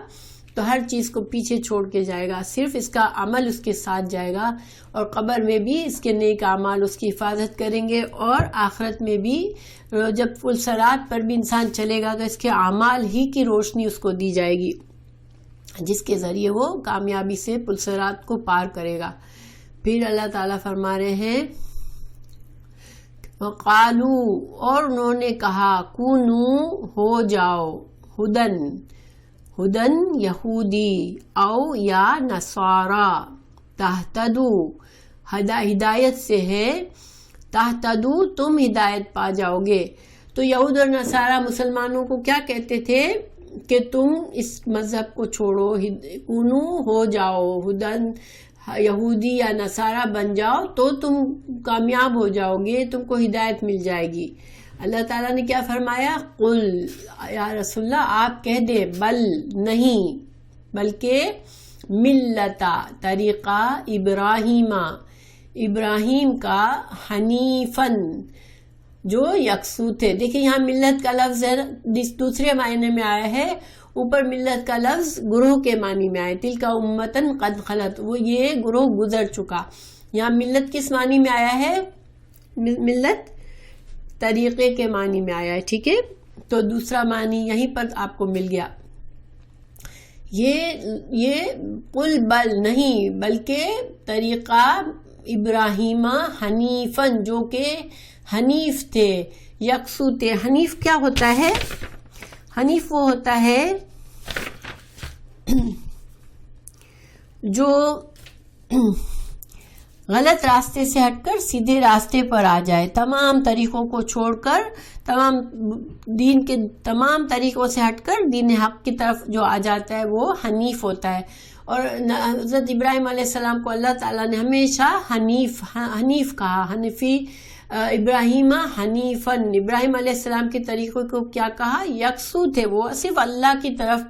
تو ہر چیز کو پیچھے چھوڑ کے جائے گا، صرف اس کا عمل اس کے ساتھ جائے گا. اور قبر میں بھی اس کے نیک اعمال اس کی حفاظت کریں گے، اور آخرت میں بھی جب پلصرات پر بھی انسان چلے گا تو اس کے اعمال ہی کی روشنی اس کو دی جائے گی، جس کے ذریعے وہ کامیابی سے پلصرات کو پار کرے گا. پھر اللہ تعالیٰ فرما رہے ہیں قالو اور انہوں نے کہا کونو ہو جاؤ ہدن یہودی او یا نصارا تہتدو ہدایت سے ہے، تہتدو تم ہدایت پا جاؤ گے. تو یہود اور نصارہ مسلمانوں کو کیا کہتے تھے کہ تم اس مذہب کو چھوڑو، کنو ہو جاؤ ہدن یہودی یا نصارہ بن جاؤ تو تم کامیاب ہو جاؤ گے، تم کو ہدایت مل جائے گی۔ اللہ تعالیٰ نے کیا فرمایا؟ قل، یا رسول اللہ آپ کہہ دے، بل نہیں، بلکہ ملتا، طریقہ ابراہیم کا، حنیفن، جو یکسو تھے۔ دیکھیں یہاں ملت کا لفظ ہے، دوسرے معنی میں آیا ہے، اوپر ملت کا لفظ گروہ کے معنی میں آیا، تلک امتن قد خلت، وہ یہ گروہ گزر چکا۔ یہاں ملت کس معنی میں آیا ہے؟ ملت طریقے کے معنی میں آیا ہے، ٹھیک ہے؟ تو دوسرا معنی یہیں پر آپ کو مل گیا۔ یہ قل بل نہیں، بلکہ طریقہ ابراہیم حنیفن، جو کہ حنیف تھے، یکسو تھے۔ حنیف کیا ہوتا ہے؟ حنیف وہ ہوتا ہے جو غلط راستے سے ہٹ کر سیدھے راستے پر آ جائے، تمام طریقوں کو چھوڑ کر، تمام دین کے تمام طریقوں سے ہٹ کر دین حق کی طرف جو آ جاتا ہے وہ حنیف ہوتا ہے۔ اور حضرت ابراہیم علیہ السلام کو اللہ تعالیٰ نے ہمیشہ حنیف کہا، حنفی ابراہیم حنیفن، ابراہیم علیہ السلام کے طریقوں کو کیا کہا؟ یکسو تھے، وہ صرف اللہ کی طرف،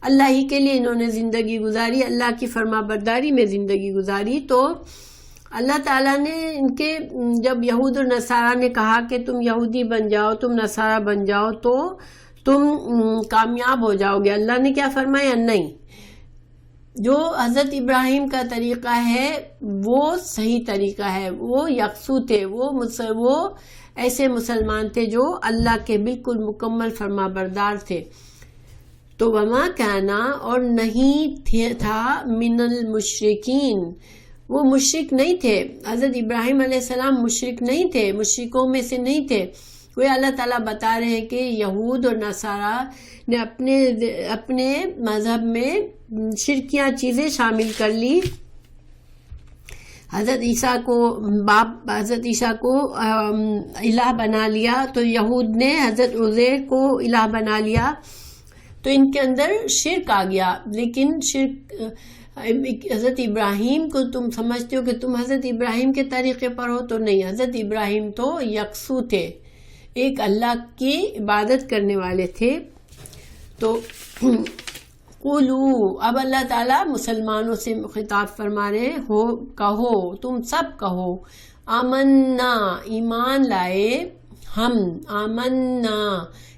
اللہ ہی کے لیے انہوں نے زندگی گزاری، اللہ کی فرما برداری میں زندگی گزاری۔ تو اللہ تعالیٰ نے ان کے، جب یہود اور نصارہ نے کہا کہ تم یہودی بن جاؤ، تم نصارہ بن جاؤ تو تم کامیاب ہو جاؤ گے، اللہ نے کیا فرمایا؟ نہیں، جو حضرت ابراہیم کا طریقہ ہے وہ صحیح طریقہ ہے، وہ یکسو تھے، وہ ایسے مسلمان تھے جو اللہ کے بالکل مکمل فرما بردار تھے۔ تو وما کانا، اور نہیں تھا، من المشرکین، وہ مشرک نہیں تھے، حضرت ابراہیم علیہ السلام مشرک نہیں تھے، مشرکوں میں سے نہیں تھے۔ وہ اللہ تعالیٰ بتا رہے ہیں کہ یہود اور نصارہ نے اپنے مذہب میں شرکیاں چیزیں شامل کر لی، حضرت عیسیٰ کو الہ بنا لیا، تو یہود نے حضرت عزیر کو الہ بنا لیا، تو ان کے اندر شرک آ گیا۔ لیکن شرک، حضرت ابراہیم کو تم سمجھتے ہو کہ تم حضرت ابراہیم کے طریقے پر ہو، تو نہیں، حضرت ابراہیم تو یکسو تھے، ایک اللہ کی عبادت کرنے والے تھے۔ تو قولو، اب اللہ تعالیٰ مسلمانوں سے خطاب فرما رہے ہو، کہو، تم سب کہو، آمنا، ایمان لائے ہم، آمنا،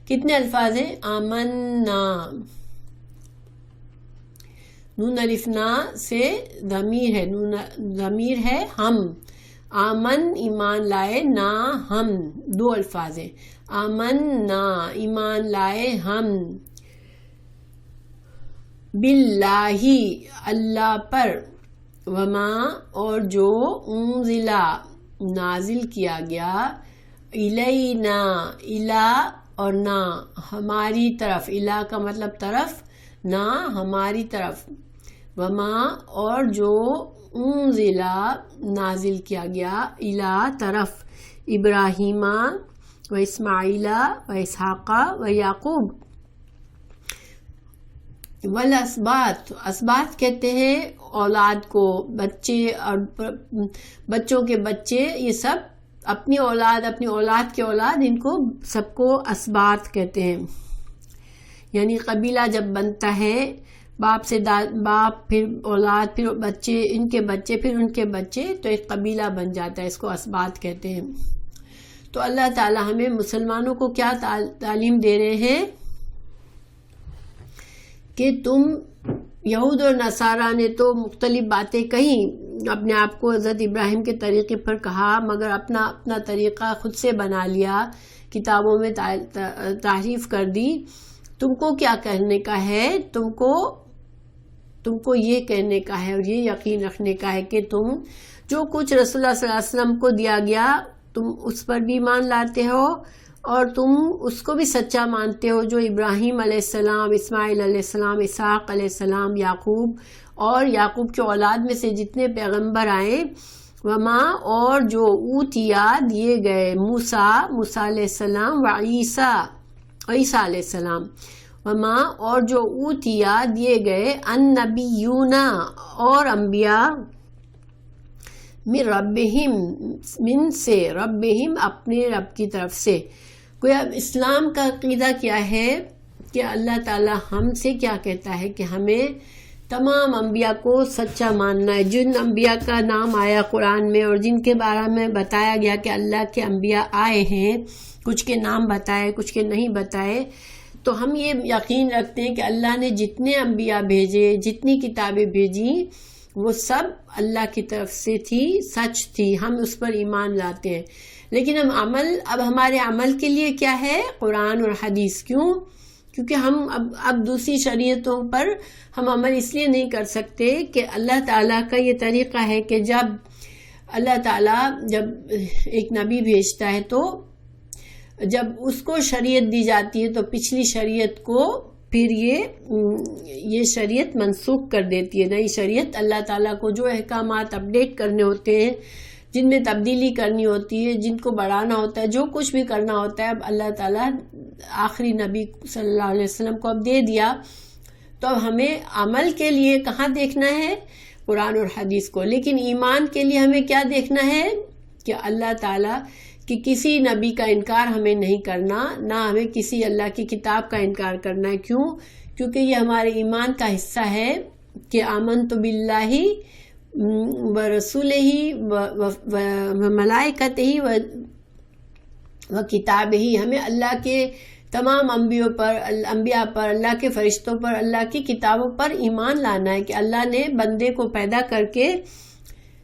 کتنے الفاظ ہیں؟ آمنا، نون الف نا سے ضمیر ہے ہم، آمن ایمان لائے، نا ہم، دو الفاظ ہیں، آمن نا ایمان لائے ہم، باللہ اللہ پر، وما اور جو، انزلا نازل کیا گیا، الینا الا اور نا ہماری طرف، الا کا مطلب طرف، نا ہماری طرف، وما اور جو، انزلا نازل کیا گیا، الا طرف، ابراہیم و اسماعیل و اسحاق و یعقوب، والاسباط، اسباط کہتے ہیں اولاد کو، بچے اور بچوں کے بچے، یہ سب اپنی اولاد کے اولاد، ان کو سب کو اسباط کہتے ہیں۔ یعنی قبیلہ جب بنتا ہے، باپ سے باپ، پھر اولاد، پھر بچے، ان کے بچے، پھر ان کے بچے، تو ایک قبیلہ بن جاتا ہے، اس کو اسباط کہتے ہیں۔ تو اللہ تعالی ہمیں مسلمانوں کو کیا تعلیم دے رہے ہیں کہ تم، یہود اور نصارہ نے تو مختلف باتیں کہیں، اپنے آپ کو حضرت ابراہیم کے طریقے پر کہا، مگر اپنا طریقہ خود سے بنا لیا، کتابوں میں تحریف کر دی۔ تم کو کیا کہنے کا ہے؟ تم کو یہ کہنے کا ہے اور یہ یقین رکھنے کا ہے کہ تم جو کچھ رسول اللہ صلی اللہ علیہ وسلم کو دیا گیا، تم اس پر بھی ایمان لاتے ہو، اور تم اس کو بھی سچا مانتے ہو جو ابراہیم علیہ السلام، اسماعیل علیہ السلام، اسحاق علیہ السلام، یعقوب، اور یعقوب کے اولاد میں سے جتنے پیغمبر آئے، وما اور جو، اوتیا دیے گئے، موسیٰ علیہ السلام، و عیسیٰ علیہ السلام، وما اور جو اوتیا دیے گئے النبیون اور انبیاء من ربہم من سے ربہم اپنے رب کی طرف سے. گویا اسلام کا عقیدہ کیا ہے کہ اللہ تعالی ہم سے کیا کہتا ہے کہ ہمیں تمام انبیاء کو سچا ماننا ہے. جن انبیاء کا نام آیا قرآن میں اور جن کے بارے میں بتایا گیا کہ اللہ کے انبیاء آئے ہیں، کچھ کے نام بتائے کچھ کے نہیں بتائے، تو ہم یہ یقین رکھتے ہیں کہ اللہ نے جتنے انبیاء بھیجے، جتنی کتابیں بھیجی، وہ سب اللہ کی طرف سے تھی، سچ تھی، ہم اس پر ایمان لاتے ہیں. لیکن اب ہمارے عمل کے لیے کیا ہے؟ قرآن اور حدیث. کیوں؟ کیونکہ ہم اب دوسری شریعتوں پر ہم عمل اس لیے نہیں کر سکتے کہ اللہ تعالیٰ کا یہ طریقہ ہے کہ جب اللہ تعالیٰ جب ایک نبی بھیجتا ہے تو جب اس کو شریعت دی جاتی ہے تو پچھلی شریعت کو پھر یہ شریعت منسوخ کر دیتی ہے. نئی شریعت اللہ تعالیٰ کو جو احکامات اپڈیٹ کرنے ہوتے ہیں، جن میں تبدیلی کرنی ہوتی ہے، جن کو بڑھانا ہوتا ہے، جو کچھ بھی کرنا ہوتا ہے، اب اللہ تعالیٰ آخری نبی صلی اللہ علیہ وسلم کو اب دے دیا. تو اب ہمیں عمل کے لیے کہاں دیکھنا ہے؟ قرآن اور حدیث کو. لیکن ایمان کے لیے ہمیں کیا دیکھنا ہے؟ کہ اللہ تعالیٰ کہ کسی نبی کا انکار ہمیں نہیں کرنا، نہ ہمیں کسی اللہ کی کتاب کا انکار کرنا ہے. کیوں؟ کیونکہ یہ ہمارے ایمان کا حصہ ہے کہ آمنت باللہ ورسولہ وملائکتہ وکتابہ. ہمیں اللہ کے تمام انبیاء پر، اللہ کے فرشتوں پر، اللہ کی کتابوں پر ایمان لانا ہے کہ اللہ نے بندے کو پیدا کر کے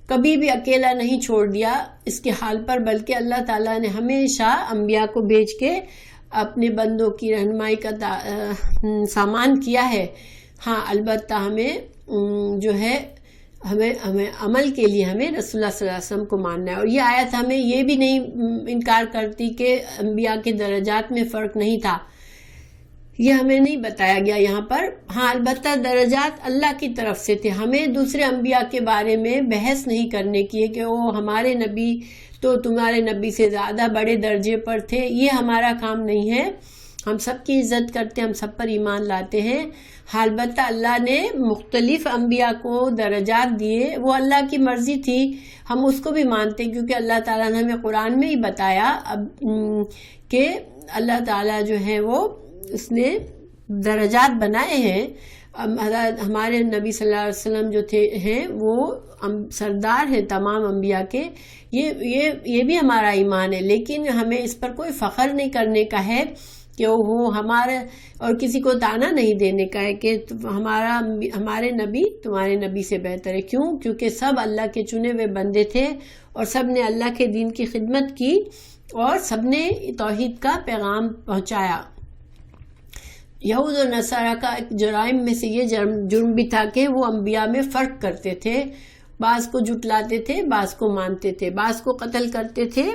کبھی بھی اکیلا نہیں چھوڑ دیا اس کے حال پر، بلکہ اللہ تعالیٰ نے ہمیشہ انبیاء کو بھیج کے اپنے بندوں کی رہنمائی کا سامان کیا ہے. ہاں البتہ ہمیں جو ہے ہمیں عمل کے لیے ہمیں رسول اللہ صلی اللہ علیہ وسلم کو ماننا ہے. اور یہ آیت ہمیں یہ بھی نہیں انکار کرتی کہ انبیاء کے درجات میں فرق نہیں تھا، یہ ہمیں نہیں بتایا گیا یہاں پر. ہاں البتہ درجات اللہ کی طرف سے تھے. ہمیں دوسرے انبیاء کے بارے میں بحث نہیں کرنے کی ہے کہ وہ ہمارے نبی تو تمہارے نبی سے زیادہ بڑے درجے پر تھے، یہ ہمارا کام نہیں ہے. ہم سب کی عزت کرتے ہیں، ہم سب پر ایمان لاتے ہیں. البتہ اللہ نے مختلف انبیاء کو درجات دیے، وہ اللہ کی مرضی تھی، ہم اس کو بھی مانتے ہیں کیونکہ اللہ تعالیٰ نے ہمیں قرآن میں ہی بتایا کہ اللہ تعالیٰ جو ہے وہ اس نے درجات بنائے ہیں. ہمارے نبی صلی اللہ علیہ وسلم جو ہیں وہ سردار ہیں تمام انبیاء کے. یہ بھی ہمارا ایمان ہے، لیکن ہمیں اس پر کوئی فخر نہیں کرنے کا ہے کہ وہ ہمارے، اور کسی کو تانا نہیں دینے کا ہے کہ ہمارے نبی تمہارے نبی سے بہتر ہے. کیوں؟ کیونکہ سب اللہ کے چنے ہوئے بندے تھے اور سب نے اللہ کے دین کی خدمت کی اور سب نے توحید کا پیغام پہنچایا. یہود اور نصارہ کا ایک جرائم میں سے یہ جرم بھی تھا کہ وہ انبیاء میں فرق کرتے تھے، بعض کو جھٹلاتے تھے، بعض کو مانتے تھے، بعض کو قتل کرتے تھے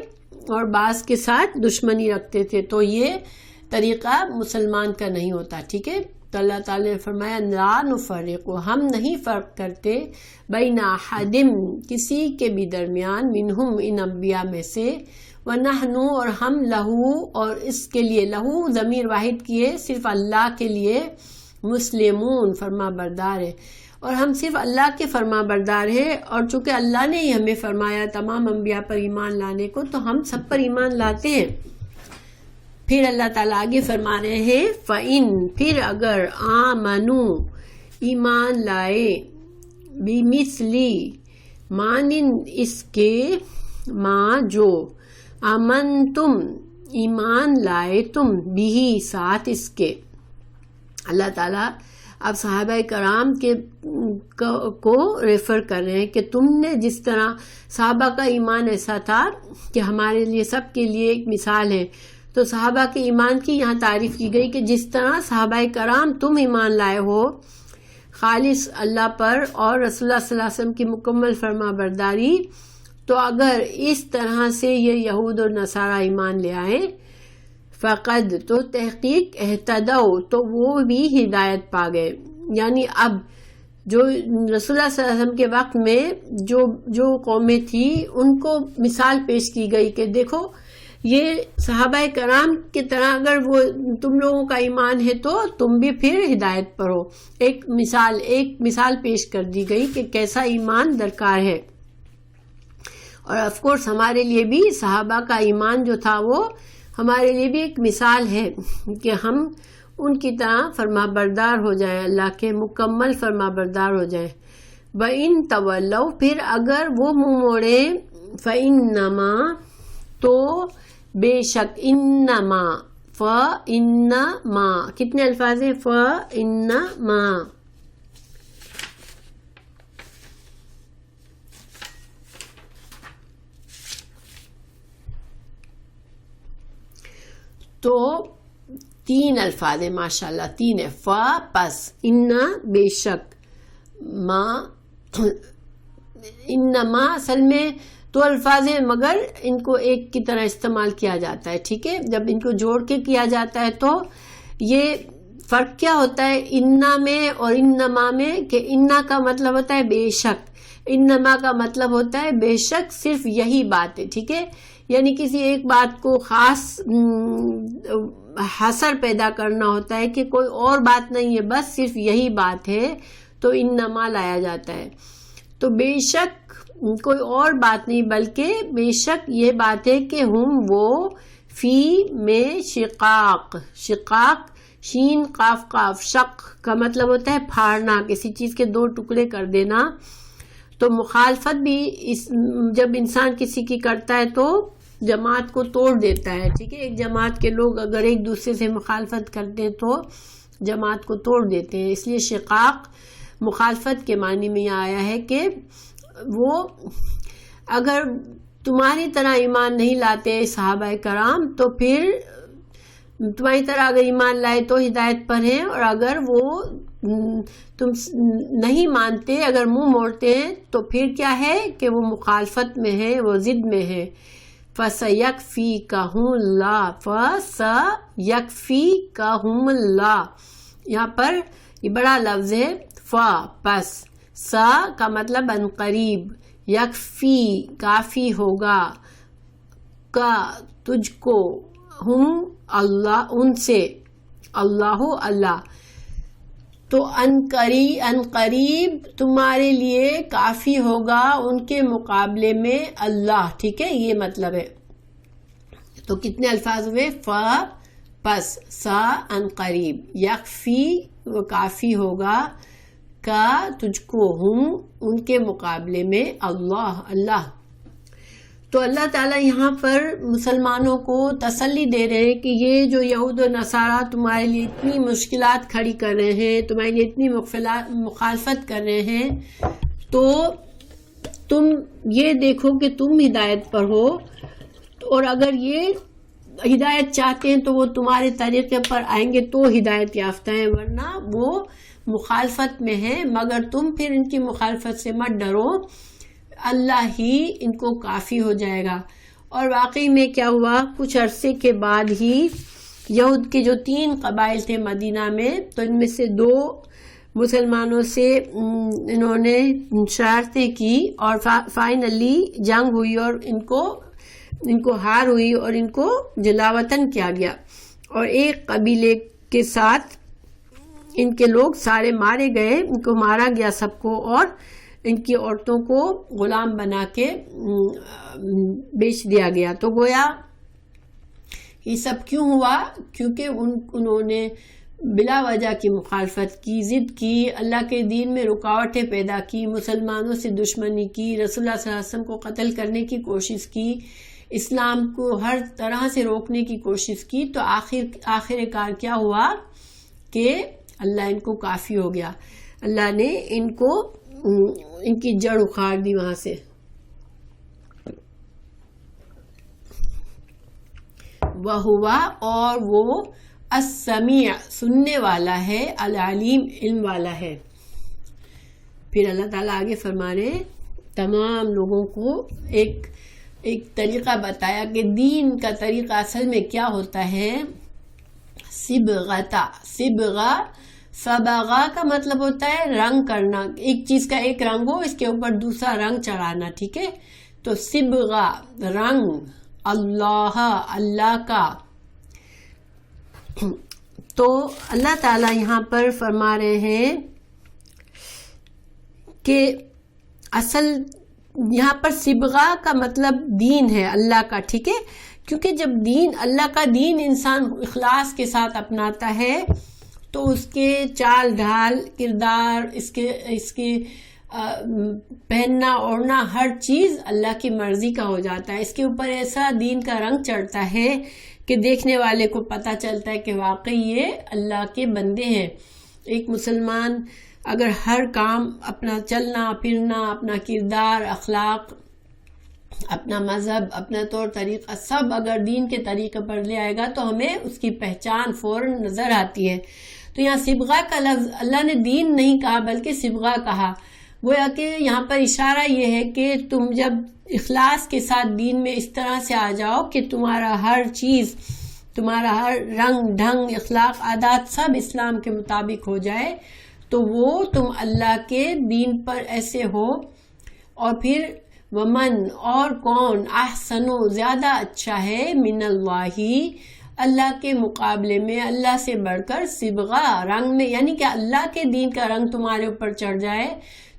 اور بعض کے ساتھ دشمنی رکھتے تھے. تو یہ طریقہ مسلمان کا نہیں ہوتا. ٹھیک ہے، تو اللہ تعالی نے فرمایا لا نفرق، ہم نہیں فرق کرتے بین احد، کسی کے بھی درمیان، منہم، ان انبیاء میں سے، وَنَحْنُ، اور ہم، لہو، اور اس کے لیے، لہو ضمیر واحد کیے صرف اللہ کے لیے، مسلمون، فرما بردار ہے، اور ہم صرف اللہ کے فرما بردار ہیں. اور چونکہ اللہ نے ہی ہمیں فرمایا تمام انبیاء پر ایمان لانے کو، تو ہم سب پر ایمان لاتے ہیں. پھر اللہ تعالیٰ آگے فرما رہے ہیں فَإِن، پھر اگر، آمنوا، ایمان لائے، بِمِثْلِ، مانند اس کے، ما جو، آمنتم، ایمان لائے تم، بھی، ساتھ اس کے. اللہ تعالیٰ اب صحابہ کرام کو ریفر کر رہے ہیں کہ تم نے جس طرح، صحابہ کا ایمان ایسا تھا کہ ہمارے لیے سب کے لیے ایک مثال ہے. تو صحابہ کے ایمان کی یہاں تعریف کی گئی کہ جس طرح صحابہ کرام تم ایمان لائے ہو خالص اللہ پر اور رسول اللہ صلی اللہ علیہ وسلم کی مکمل فرما برداری، تو اگر اس طرح سے یہ یہود اور نصارہ ایمان لے آئیں، فقد، تو تحقیق، اہتدوا، تو وہ بھی ہدایت پا گئے. یعنی اب جو رسول اللہ صلی اللہ علیہ وسلم کے وقت میں جو قومیں تھیں ان کو مثال پیش کی گئی کہ دیکھو یہ صحابہ کرام کی طرح اگر وہ تم لوگوں کا ایمان ہے تو تم بھی پھر ہدایت پر ہو. ایک مثال پیش کر دی گئی کہ کیسا ایمان درکار ہے. اور آف کورس ہمارے لیے بھی صحابہ کا ایمان جو تھا وہ ہمارے لیے بھی ایک مثال ہے کہ ہم ان کی طرح فرما بردار ہو جائیں، اللہ کے مکمل فرما بردار ہو جائیں. وَإِن تَوَلَّوْا، پھر اگر وہ منہ موڑے، فَإِنَّمَا، تو بے شک، انما، فَإِنَّمَا، کتنے الفاظ ہیں؟ فَإِنَّمَا. تو 3 الفاظ ہیں ماشاءاللہ، 3 ہے. فا پس، انا بے شک، ما، انما اصل میں 2 الفاظ ہیں مگر ان کو ایک کی طرح استعمال کیا جاتا ہے. ٹھیک ہے، جب ان کو جوڑ کے کیا جاتا ہے تو یہ فرق کیا ہوتا ہے انا میں اور انما میں، کہ انا کا مطلب ہوتا ہے بے شک، انما کا مطلب ہوتا ہے بے شک صرف یہی بات ہے. ٹھیک ہے، یعنی کسی ایک بات کو خاص حصر پیدا کرنا ہوتا ہے کہ کوئی اور بات نہیں ہے، بس صرف یہی بات ہے، تو انما لایا جاتا ہے. تو بے شک کوئی اور بات نہیں بلکہ بے شک یہ بات ہے کہ ہم وہ فی میں شقاق، شین قاف قاف، شق کا مطلب ہوتا ہے پھاڑنا، کسی چیز کے 2 ٹکڑے کر دینا. تو مخالفت بھی جب انسان کسی کی کرتا ہے تو جماعت کو توڑ دیتا ہے. ٹھیک ہے، ایک جماعت کے لوگ اگر ایک دوسرے سے مخالفت کرتے ہیں تو جماعت کو توڑ دیتے ہیں. اس لیے شقاق مخالفت کے معنی میں یہ آیا ہے کہ وہ اگر تمہاری طرح ایمان نہیں لاتے صحابہ کرام تو پھر تمہاری طرح اگر ایمان لائے تو ہدایت پر ہیں، اور اگر وہ تم نہیں مانتے، اگر منہ موڑتے ہیں تو پھر کیا ہے کہ وہ مخالفت میں ہے، وہ ضد میں ہے. فَسَيَكْفِيكَهُمُ اللَّهُ، فَسَيَكْفِيكَهُمُ اللَّهُ، یہاں پر یہ بڑا لفظ ہے. فا پس، سا کا مطلب ان قریب، یکفی کافی ہوگا، کا تجھ کو، ہم اللہ ان سے، اللہ اللہ، تو ان قریب تمہارے لیے کافی ہوگا ان کے مقابلے میں اللہ. ٹھیک ہے، یہ مطلب ہے. تو کتنے الفاظ ہوئے؟ فا پس، سا ان قریب، یکفی وہ کافی ہوگا، کا تجھ کو، ہم ان کے مقابلے میں اللہ اللہ. تو اللہ تعالیٰ یہاں پر مسلمانوں کو تسلی دے رہے ہیں کہ یہ جو یہود و نصارہ تمہارے لیے اتنی مشکلات کھڑی کر رہے ہیں، تمہارے لیے اتنی مخالفت کر رہے ہیں، تو تم یہ دیکھو کہ تم ہدایت پر ہو، اور اگر یہ ہدایت چاہتے ہیں تو وہ تمہارے طریقے پر آئیں گے تو ہدایت یافتہ ہیں، ورنہ وہ مخالفت میں ہیں. مگر تم پھر ان کی مخالفت سے مت ڈرو، اللہ ہی ان کو کافی ہو جائے گا. اور واقعی میں کیا ہوا، کچھ عرصے کے بعد ہی یہود کے جو 3 قبائل تھے مدینہ میں، تو ان میں سے 2 مسلمانوں سے انہوں نے شرارتیں کی، اور فائنلی جنگ ہوئی اور ان کو ہار ہوئی اور ان کو جلاوطن کیا گیا، اور ایک قبیلے کے ساتھ ان کے لوگ سارے مارے گئے، ان کو مارا گیا سب کو، اور ان کی عورتوں کو غلام بنا کے بیچ دیا گیا. تو گویا یہ سب کیوں ہوا؟ کیونکہ انہوں نے بلا وجہ کی مخالفت کی، ضد کی، اللہ کے دین میں رکاوٹیں پیدا کی، مسلمانوں سے دشمنی کی، رسول اللہ صلی اللہ علیہ وسلم کو قتل کرنے کی کوشش کی، اسلام کو ہر طرح سے روکنے کی کوشش کی. تو آخر کار کیا ہوا کہ اللہ ان کو کافی ہو گیا، اللہ نے ان کی جڑ اکھاڑ دی وہاں سے. وَهُوَ، اور وہ، السمیع سننے والا ہے، العلیم علم والا ہے. پھر اللہ تعالیٰ آگے فرما رہے تمام لوگوں کو ایک طریقہ بتایا کہ دین کا طریقہ اصل میں کیا ہوتا ہے. صبغہ کا مطلب ہوتا ہے رنگ کرنا، ایک چیز کا ایک رنگ ہو، اس کے اوپر دوسرا رنگ چڑھانا. ٹھیک ہے، تو صبغہ رنگ، اللہ، اللہ کا. تو اللہ تعالیٰ یہاں پر فرما رہے ہیں کہ اصل یہاں پر صبغہ کا مطلب دین ہے اللہ کا، ٹھیک ہے، کیونکہ جب دین اللہ کا دین انسان اخلاص کے ساتھ اپناتا ہے تو اس کے چال ڈھال، کردار، اس کے پہننا اوڑھنا، ہر چیز اللہ کی مرضی کا ہو جاتا ہے. اس کے اوپر ایسا دین کا رنگ چڑھتا ہے کہ دیکھنے والے کو پتہ چلتا ہے کہ واقعی یہ اللہ کے بندے ہیں. ایک مسلمان اگر ہر کام، اپنا چلنا پھرنا، اپنا کردار، اخلاق، اپنا مذہب، اپنا طور طریقہ، سب اگر دین کے طریقے پر لے آئے گا تو ہمیں اس کی پہچان فوراً نظر آتی ہے. تو یہاں صبغہ کا لفظ اللہ نے دین نہیں کہا بلکہ صبغہ کہا. گویا کہ یہاں پر اشارہ یہ ہے کہ تم جب اخلاص کے ساتھ دین میں اس طرح سے آ جاؤ کہ تمہارا ہر چیز، تمہارا ہر رنگ ڈھنگ، اخلاق، عادات سب اسلام کے مطابق ہو جائے تو وہ تم اللہ کے دین پر ایسے ہو. اور پھر ومن، اور کون، احسن، زیادہ اچھا ہے، من اللہ، اللہ کے مقابلے میں، اللہ سے بڑھ کر، صبغہ، رنگ میں، یعنی کہ اللہ کے دین کا رنگ تمہارے اوپر چڑھ جائے،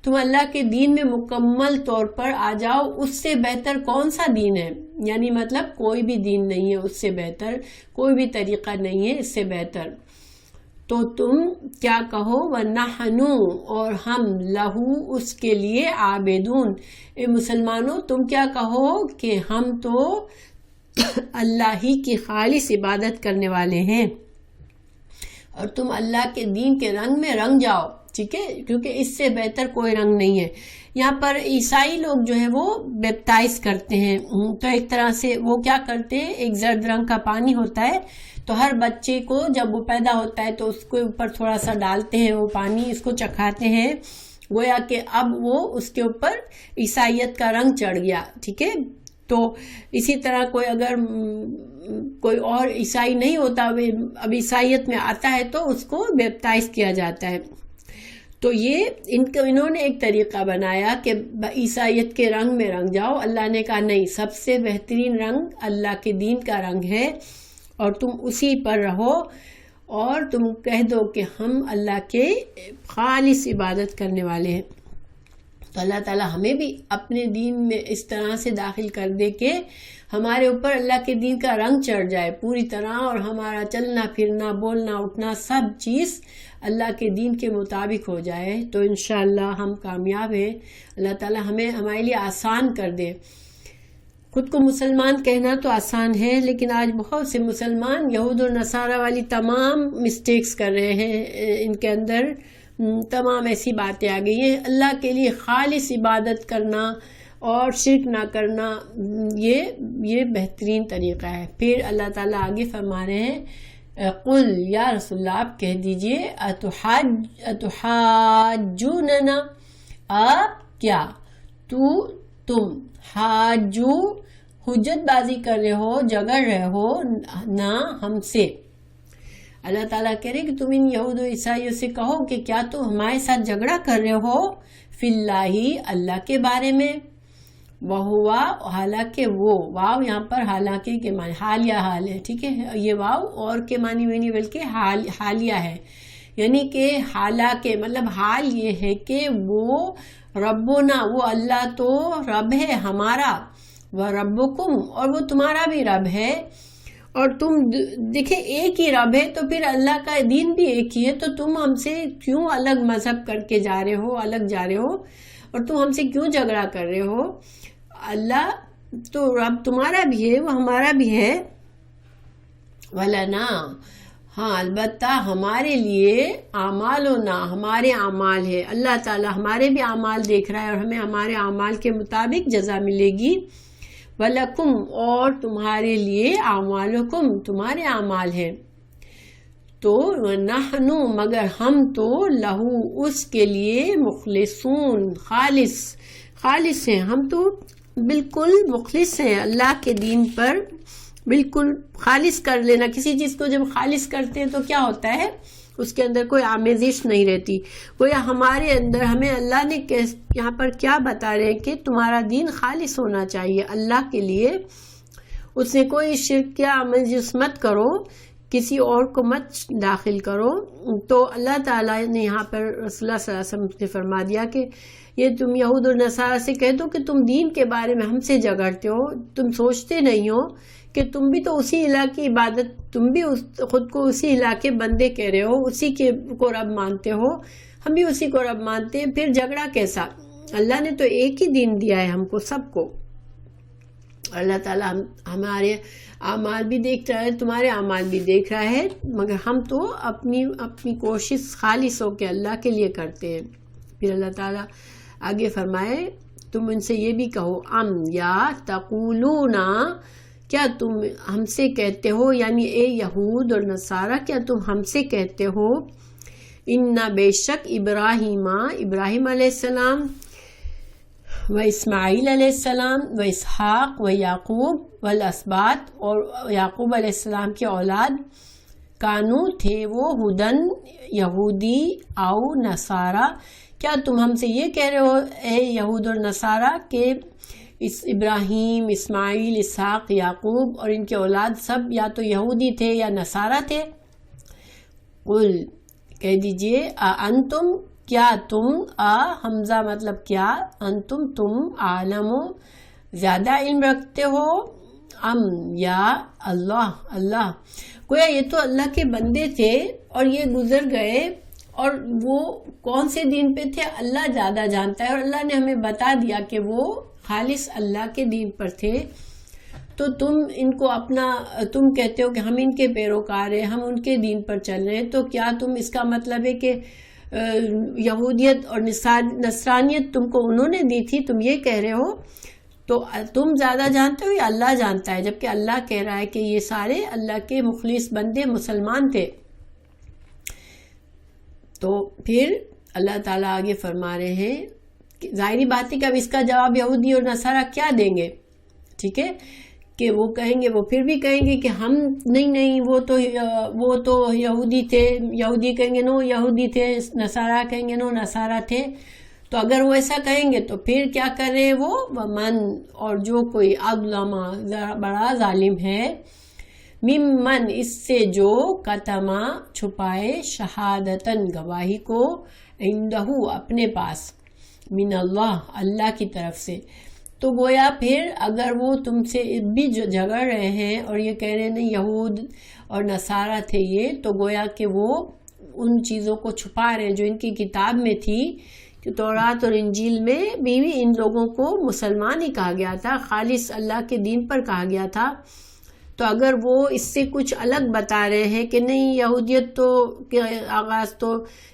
تم اللہ کے دین میں مکمل طور پر آ جاؤ. اس سے بہتر کون سا دین ہے؟ یعنی مطلب کوئی بھی دین نہیں ہے اس سے بہتر، کوئی بھی طریقہ نہیں ہے اس سے بہتر. تو تم کیا کہو، وَنَحْنُ، اور ہم، لہو، اس کے لیے، عابدون. اے مسلمانوں تم کیا کہو کہ ہم تو اللہ ہی کی خالص عبادت کرنے والے ہیں اور تم اللہ کے دین کے رنگ میں رنگ جاؤ، ٹھیک ہے، کیونکہ اس سے بہتر کوئی رنگ نہیں ہے. یہاں پر عیسائی لوگ جو ہے وہ بیپٹائز کرتے ہیں. تو ایک طرح سے وہ کیا کرتے ہیں، ایک زرد رنگ کا پانی ہوتا ہے تو ہر بچے کو جب وہ پیدا ہوتا ہے تو اس کے اوپر تھوڑا سا ڈالتے ہیں وہ پانی، اس کو چکھاتے ہیں، گویا کہ اب وہ اس کے اوپر عیسائیت کا رنگ چڑھ گیا، ٹھیک ہے. تو اسی طرح کوئی اگر کوئی اور عیسائی نہیں ہوتا، اب عیسائیت میں آتا ہے تو اس کو بیپٹائز کیا جاتا ہے. تو یہ انہوں نے ایک طریقہ بنایا کہ عیسائیت کے رنگ میں رنگ جاؤ. اللہ نے کہا نہیں، سب سے بہترین رنگ اللہ کے دین کا رنگ ہے اور تم اسی پر رہو اور تم کہہ دو کہ ہم اللہ کے خالص عبادت کرنے والے ہیں. تو اللہ تعالیٰ ہمیں بھی اپنے دین میں اس طرح سے داخل کر دے کہ ہمارے اوپر اللہ کے دین کا رنگ چڑھ جائے پوری طرح، اور ہمارا چلنا پھرنا، بولنا اٹھنا، سب چیز اللہ کے دین کے مطابق ہو جائے. تو انشاءاللہ ہم کامیاب ہیں. اللہ تعالیٰ ہمارے لیے آسان کر دے. خود کو مسلمان کہنا تو آسان ہے، لیکن آج بہت سے مسلمان یہود و نصارہ والی تمام مسٹیکس کر رہے ہیں. ان کے اندر تمام ایسی باتیں آ گئی ہیں. اللہ کے لیے خالص عبادت کرنا اور شرک نہ کرنا، یہ بہترین طریقہ ہے. پھر اللہ تعالیٰ آگے فرما رہے ہیں، قل، یا رسول اللہ آپ کہہ دیجئے، اتحاجوننا، آپ کیا، تم حاجو، حجت بازی کر رہے ہو، جگڑ رہے ہو نہ ہم سے. اللہ تعالیٰ کہہ رہے کہ تم ان یہود و عیسائیوں سے کہو کہ کیا تم ہمارے ساتھ جھگڑا کر رہے ہو فی اللہ، اللہ کے بارے میں. وہوا، حالانکہ وہ، واو یہاں پر حالانکہ کے معنی، حال یا حال ہے، ٹھیک ہے، یہ واو اور کے معنی میں نہیں بلکہ حالیہ ہے. یعنی کہ حالانکہ مطلب حال یہ ہے کہ وہ ربنا، وہ اللہ تو رب ہے ہمارا، وہ ربکم، اور وہ تمہارا بھی رب ہے. اور تم دیکھیں ایک ہی رب ہے تو پھر اللہ کا دین بھی ایک ہی ہے، تو تم ہم سے کیوں الگ مذہب کر کے جا رہے ہو، الگ جا رہے ہو، اور تم ہم سے کیوں جھگڑا کر رہے ہو. اللہ تو رب تمہارا بھی ہے، وہ ہمارا بھی ہے. وَلَنَا، ہاں البتہ ہمارے لیے، اعمالنا، ہمارے اعمال ہے. اللہ تعالیٰ ہمارے بھی اعمال دیکھ رہا ہے اور ہمیں ہمارے اعمال کے مطابق جزا ملے گی. وَلَكُمْ، اور تمہارے لیے، اعمالکم، تمہارے اعمال ہے. تو نحنو، مگر ہم تو، لہو، اس کے لیے، مخلصون، خالص ہیں. ہم تو بالکل مخلص ہیں اللہ کے دین پر، بالکل خالص کر لینا. کسی چیز کو جب خالص کرتے ہیں تو کیا ہوتا ہے، اس کے اندر کوئی آمیزش نہیں رہتی. گویا ہمارے اندر ہمیں اللہ نے یہاں پر کیا بتا رہے ہیں کہ تمہارا دین خالص ہونا چاہیے اللہ کے لیے. اس نے کوئی شرک کیا عمل جس مت کرو، کسی اور کو مت داخل کرو. تو اللہ تعالیٰ نے یہاں پر رسول اللہ صلی اللہ علیہ وسلم نے فرما دیا کہ یہ تم یہود اور نصارہ سے کہہ دو کہ تم دین کے بارے میں ہم سے جھگڑتے ہو، تم سوچتے نہیں ہو کہ تم بھی تو اسی الہ کی عبادت، تم بھی خود کو اسی الہ کے بندے کہہ رہے ہو، اسی کے کو رب مانتے ہو، ہم بھی اسی کو رب مانتے ہیں، پھر جھگڑا کیسا؟ اللہ نے تو ایک ہی دین دیا ہے ہم کو سب کو. اللہ تعالیٰ ہمارے اعمال بھی دیکھ رہا ہے، تمہارے اعمال بھی دیکھ رہا ہے، مگر ہم تو اپنی کوشش خالص ہو کے اللہ کے لیے کرتے ہیں. پھر اللہ تعالیٰ آگے فرمائے تم ان سے یہ بھی کہو یا تقولون، کیا تم ہم سے کہتے ہو، یعنی اے یہود اور نصارہ کیا تم ہم سے کہتے ہو، ان بے شک ابراہیم علیہ السلام و اسماعیل علیہ السلام و اسحاق و یعقوب والاسباط، اور یعقوب علیہ السلام کے اولاد، کانو تھے وہ ہدن یہودی او نصارہ، کیا تم ہم سے یہ کہہ رہے ہو اے یہود اور نصارہ کہ ابراہیم، اسماعیل، اسحاق، یعقوب اور ان کے اولاد سب یا تو یہودی تھے یا نصارہ تھے؟ قل کہہ دیجئے انتم، کیا تم، حمزہ مطلب کیا، انتم تم، عالمو زیادہ علم رکھتے ہو، ام یا اللہ گویا یہ تو اللہ کے بندے تھے اور یہ گزر گئے، اور وہ کون سے دین پہ تھے اللہ زیادہ جانتا ہے، اور اللہ نے ہمیں بتا دیا کہ وہ خالص اللہ کے دین پر تھے. تو تم ان کو تم کہتے ہو کہ ہم ان کے پیروکار ہیں، ہم ان کے دین پر چل رہے ہیں، تو کیا تم اس کا مطلب ہے کہ یہودیت اور نصرانیت تم کو انہوں نے دی تھی، تم یہ کہہ رہے ہو؟ تو تم زیادہ جانتے ہو یا اللہ جانتا ہے؟ جبکہ اللہ کہہ رہا ہے کہ یہ سارے اللہ کے مخلص بندے مسلمان تھے. تو پھر اللہ تعالیٰ آگے فرما رہے ہیں ظاہری بات ہے کہ اب اس کا جواب یہودی اور نصارہ کیا دیں گے؟ ٹھیک ہے کہ وہ کہیں گے، وہ پھر بھی کہیں گے کہ ہم نہیں وہ تو یہودی تھے، یہودی کہیں گے نو یہودی تھے، نصارہ کہیں گے نو نصارہ تھے. تو اگر وہ ایسا کہیں گے تو پھر کیا کر رہے وہ ومن، اور جو کوئی اظلم بڑا ظالم ہے، ممن اس سے جو کتما چھپائے، شہادتن گواہی کو، عندہ اپنے پاس، من اللہ کی طرف سے. تو گویا پھر اگر وہ تم سے بھی جھگڑ رہے ہیں اور یہ کہہ رہے ہیں یہود اور نصارہ تھے یہ، تو گویا کہ وہ ان چیزوں کو چھپا رہے ہیں جو ان کی کتاب میں تھی، کہ تورات اور انجیل میں بھی ان لوگوں کو مسلمان ہی کہا گیا تھا، خالص اللہ کے دین پر کہا گیا تھا. تو اگر وہ اس سے کچھ الگ بتا رہے ہیں کہ نہیں یہودیت تو آغاز تو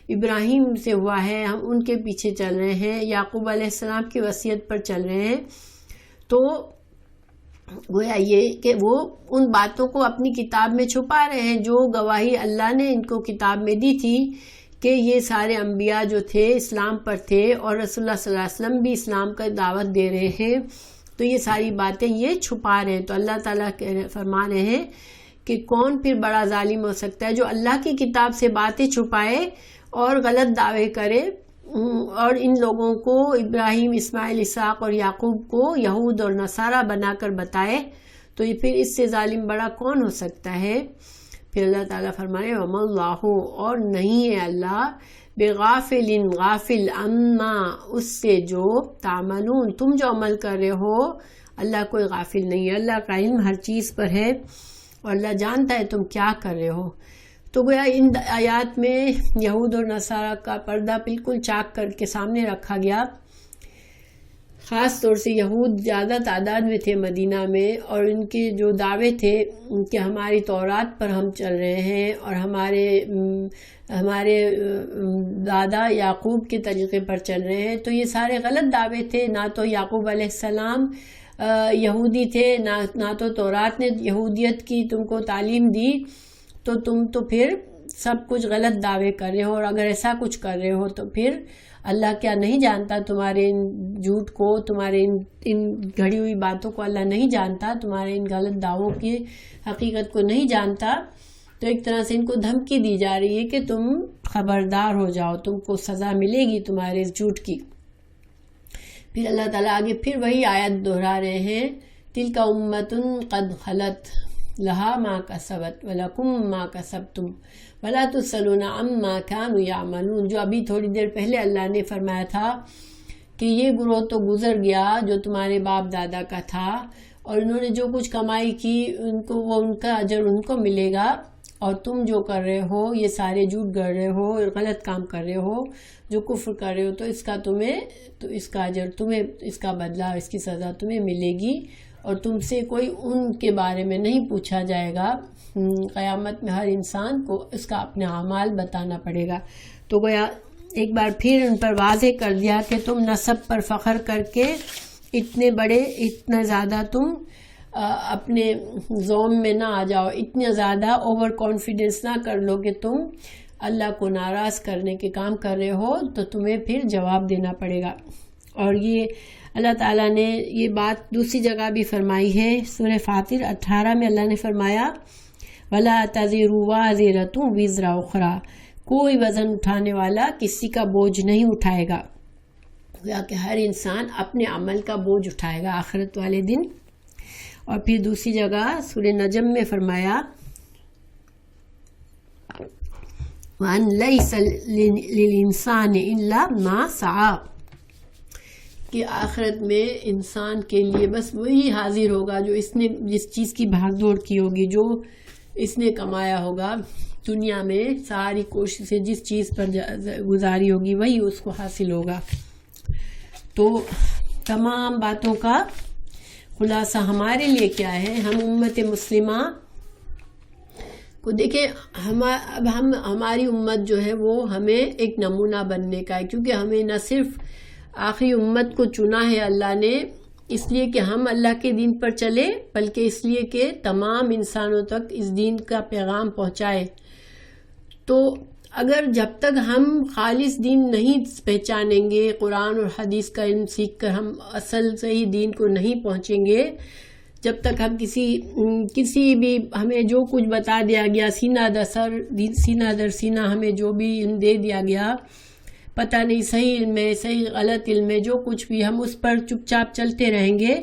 ابراہیم سے ہوا ہے، ہم ان کے پیچھے چل رہے ہیں، یعقوب علیہ السلام کی وصیت پر چل رہے ہیں، تو گویا یہ کہ وہ ان باتوں کو اپنی کتاب میں چھپا رہے ہیں جو گواہی اللہ نے ان کو کتاب میں دی تھی کہ یہ سارے انبیاء جو تھے اسلام پر تھے، اور رسول اللہ صلی اللہ علیہ وسلم بھی اسلام کا دعوت دے رہے ہیں. تو یہ ساری باتیں یہ چھپا رہے ہیں. تو اللہ تعالیٰ فرما رہے ہیں کہ کون پھر بڑا ظالم ہو سکتا ہے جو اللہ کی کتاب سے باتیں چھپائے اور غلط دعوے کرے، اور ان لوگوں کو ابراہیم، اسماعیل، اسحاق اور یعقوب کو یہود اور نصارہ بنا کر بتائے. تو یہ پھر اس سے ظالم بڑا کون ہو سکتا ہے؟ پھر اللہ تعالیٰ فرمائے وَمَا اللَّهُ، اور نہیں ہے اللہ، بغافل غافل اما اس سے جو تعملون تم جو عمل کر رہے ہو، اللہ کوئی غافل نہیں ہے، اللہ کا علم ہر چیز پر ہے اور اللہ جانتا ہے تم کیا کر رہے ہو. تو گویا ان آیات میں یہود اور نصارہ کا پردہ بالکل چاک کر کے سامنے رکھا گیا. خاص طور سے یہود زیادہ تعداد میں تھے مدینہ میں، اور ان کے جو دعوے تھے کہ ہماری تورات پر ہم چل رہے ہیں اور ہمارے دادا یعقوب کے طریقے پر چل رہے ہیں، تو یہ سارے غلط دعوے تھے. نہ تو یعقوب علیہ السلام یہودی تھے، نہ تو تورات نے یہودیت کی تم کو تعلیم دی، تو تم تو پھر سب کچھ غلط دعوے کر رہے ہو. اور اگر ایسا کچھ کر رہے ہو تو پھر اللہ کیا نہیں جانتا تمہارے ان جھوٹ کو، تمہارے ان گھڑی ہوئی باتوں کو اللہ نہیں جانتا، تمہارے ان غلط دعووں کی حقیقت کو نہیں جانتا. تو ایک طرح سے ان کو دھمکی دی جا رہی ہے کہ تم خبردار ہو جاؤ، تم کو سزا ملے گی تمہارے اس جھوٹ کی. پھر اللہ تعالیٰ آگے پھر وہی آیت دہرا رہے ہیں تلک امۃ قد خلت لہا ما کسبت ولکم ما کسبتم ولا تسألون عما كانوا یعملون، جو ابھی تھوڑی دیر پہلے اللہ نے فرمایا تھا کہ یہ گروہ تو گزر گیا جو تمہارے باپ دادا کا تھا، اور انہوں نے جو کچھ کمائی کی ان کا اجر ان کو ملے گا، اور تم جو کر رہے ہو یہ سارے جھوٹ گڑ رہے ہو اور غلط کام کر رہے ہو، جو کفر کر رہے ہو، تو اس کا اجر تمہیں، اس کا بدلہ، اس کی سزا تمہیں ملے گی، اور تم سے کوئی ان کے بارے میں نہیں پوچھا جائے گا۔ قیامت میں ہر انسان کو اس کا اپنے اعمال بتانا پڑے گا۔ تو گویا ایک بار پھر ان پر واضح کر دیا کہ تم نسب پر فخر کر کے اتنے بڑے، اتنا زیادہ تم اپنے زوم میں نہ آ جاؤ، اتنا زیادہ اوور کانفیڈنس نہ کر لو کہ تم اللہ کو ناراض کرنے کے کام کر رہے ہو، تو تمہیں پھر جواب دینا پڑے گا۔ اور یہ اللہ تعالیٰ نے یہ بات دوسری جگہ بھی فرمائی ہے، سورہ فاطر 18 میں اللہ نے فرمایا وَلَا تَزِرُ وَازِرَةٌ وِزْرَ أُخْرَىٰ، کوئی وزن اٹھانے والا کسی کا بوجھ نہیں اٹھائے گا، یا کہ ہر انسان اپنے عمل کا بوجھ اٹھائے گا آخرت والے دن۔ اور پھر دوسری جگہ سورہ نجم میں فرمایا وَأَن لَيْسَ لِلْإِنسَانِ إِلَّا مَا سَعَىٰ، کہ آخرت میں انسان کے لیے بس وہی حاضر ہوگا جو اس نے جس چیز کی بھاگ دوڑ کی ہوگی، جو اس نے کمایا ہوگا دنیا میں، ساری کوششیں جس چیز پر گزاری ہوگی وہی اس کو حاصل ہوگا۔ تو تمام باتوں کا خلاصہ ہمارے لیے کیا ہے؟ ہم امت مسلمہ کو دیکھیں، اب ہماری امت جو ہے وہ ہمیں ایک نمونہ بننے کا ہے، کیونکہ ہمیں نہ صرف آخری امت کو چنا ہے اللہ نے اس لیے کہ ہم اللہ کے دین پر چلے، بلکہ اس لیے کہ تمام انسانوں تک اس دین کا پیغام پہنچائے۔ تو اگر جب تک ہم خالص دین نہیں پہچانیں گے، قرآن اور حدیث کا علم سیکھ کر ہم اصل صحیح دین کو نہیں پہنچیں گے، جب تک ہم کسی بھی ہمیں جو کچھ بتا دیا گیا، سینہ در سینہ ہمیں جو بھی علم دے دیا گیا، پتہ نہیں صحیح علم ہے، صحیح غلط علم ہے، جو کچھ بھی ہم اس پر چپ چاپ چلتے رہیں گے،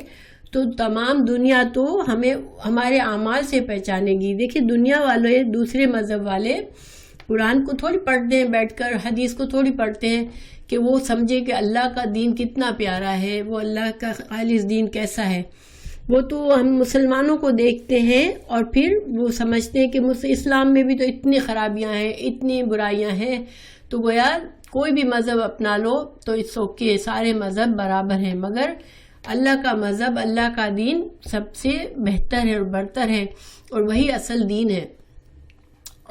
تو تمام دنیا تو ہمیں ہمارے اعمال سے پہچانے گی۔ دیکھیں دنیا والے، دوسرے مذہب والے قرآن کو تھوڑی پڑھتے ہیں بیٹھ کر، حدیث کو تھوڑی پڑھتے ہیں کہ وہ سمجھے کہ اللہ کا دین کتنا پیارا ہے، وہ اللہ کا خالص دین کیسا ہے۔ وہ تو ہم مسلمانوں کو دیکھتے ہیں اور پھر وہ سمجھتے ہیں کہ اسلام میں بھی تو اتنی خرابیاں ہیں، اتنی برائیاں ہیں، تو گویا کوئی بھی مذہب اپنا لو تو اس اوکے، سارے مذہب برابر ہیں، مگر اللہ کا مذہب، اللہ کا دین سب سے بہتر ہے اور برتر ہے، اور وہی اصل دین ہے۔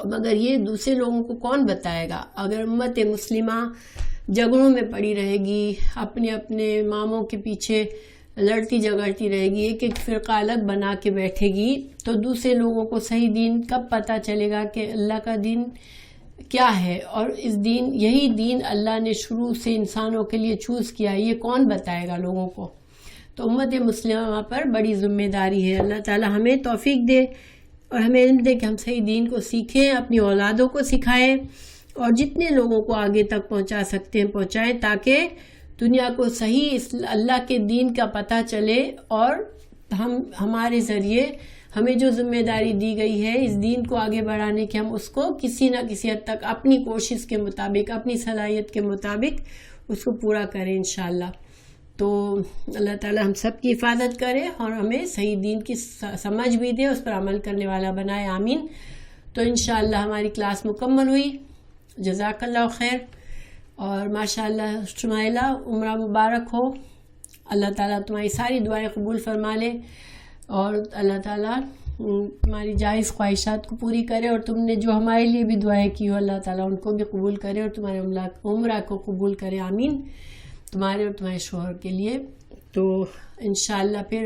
مگر یہ دوسرے لوگوں کو کون بتائے گا؟ اگر امت مسلمہ جھگڑوں میں پڑی رہے گی، اپنے اپنے اماموں کے پیچھے لڑتی جھگڑتی رہے گی، ایک ایک فرقہ الگ بنا کے بیٹھے گی، تو دوسرے لوگوں کو صحیح دین کب پتہ چلے گا کہ اللہ کا دین کیا ہے؟ اور یہی دین اللہ نے شروع سے انسانوں کے لیے چوز کیا ہے، یہ کون بتائے گا لوگوں کو؟ تو امت مسلمہ پر بڑی ذمہ داری ہے۔ اللہ تعالی ہمیں توفیق دے اور ہمیں علم دے کہ ہم صحیح دین کو سیکھیں، اپنی اولادوں کو سکھائیں، اور جتنے لوگوں کو آگے تک پہنچا سکتے ہیں پہنچائیں، تاکہ دنیا کو صحیح اللہ کے دین کا پتہ چلے، اور ہمارے ذریعے ہمیں جو ذمہ داری دی گئی ہے اس دین کو آگے بڑھانے کی، ہم اس کو کسی نہ کسی حد تک اپنی کوشش کے مطابق، اپنی صلاحیت کے مطابق اس کو پورا کریں انشاءاللہ۔ تو اللہ تعالی ہم سب کی حفاظت کرے اور ہمیں صحیح دین کی سمجھ بھی دے، اس پر عمل کرنے والا بنائے، آمین۔ تو انشاءاللہ ہماری کلاس مکمل ہوئی، جزاک اللہ خیر، اور ماشاءاللہ شمائلہ عمرہ مبارک ہو، اللہ تعالیٰ تمہاری ساری دعائیں قبول فرما لے، اور اللہ تعالیٰ تمہاری جائز خواہشات کو پوری کرے، اور تم نے جو ہمارے لیے بھی دعائیں کی ہو اللہ تعالیٰ ان کو بھی قبول کرے، اور تمہارے عمرہ کو قبول کرے، آمین، تمہارے اور تمہارے شوہر کے لیے۔ تو انشاءاللہ پھر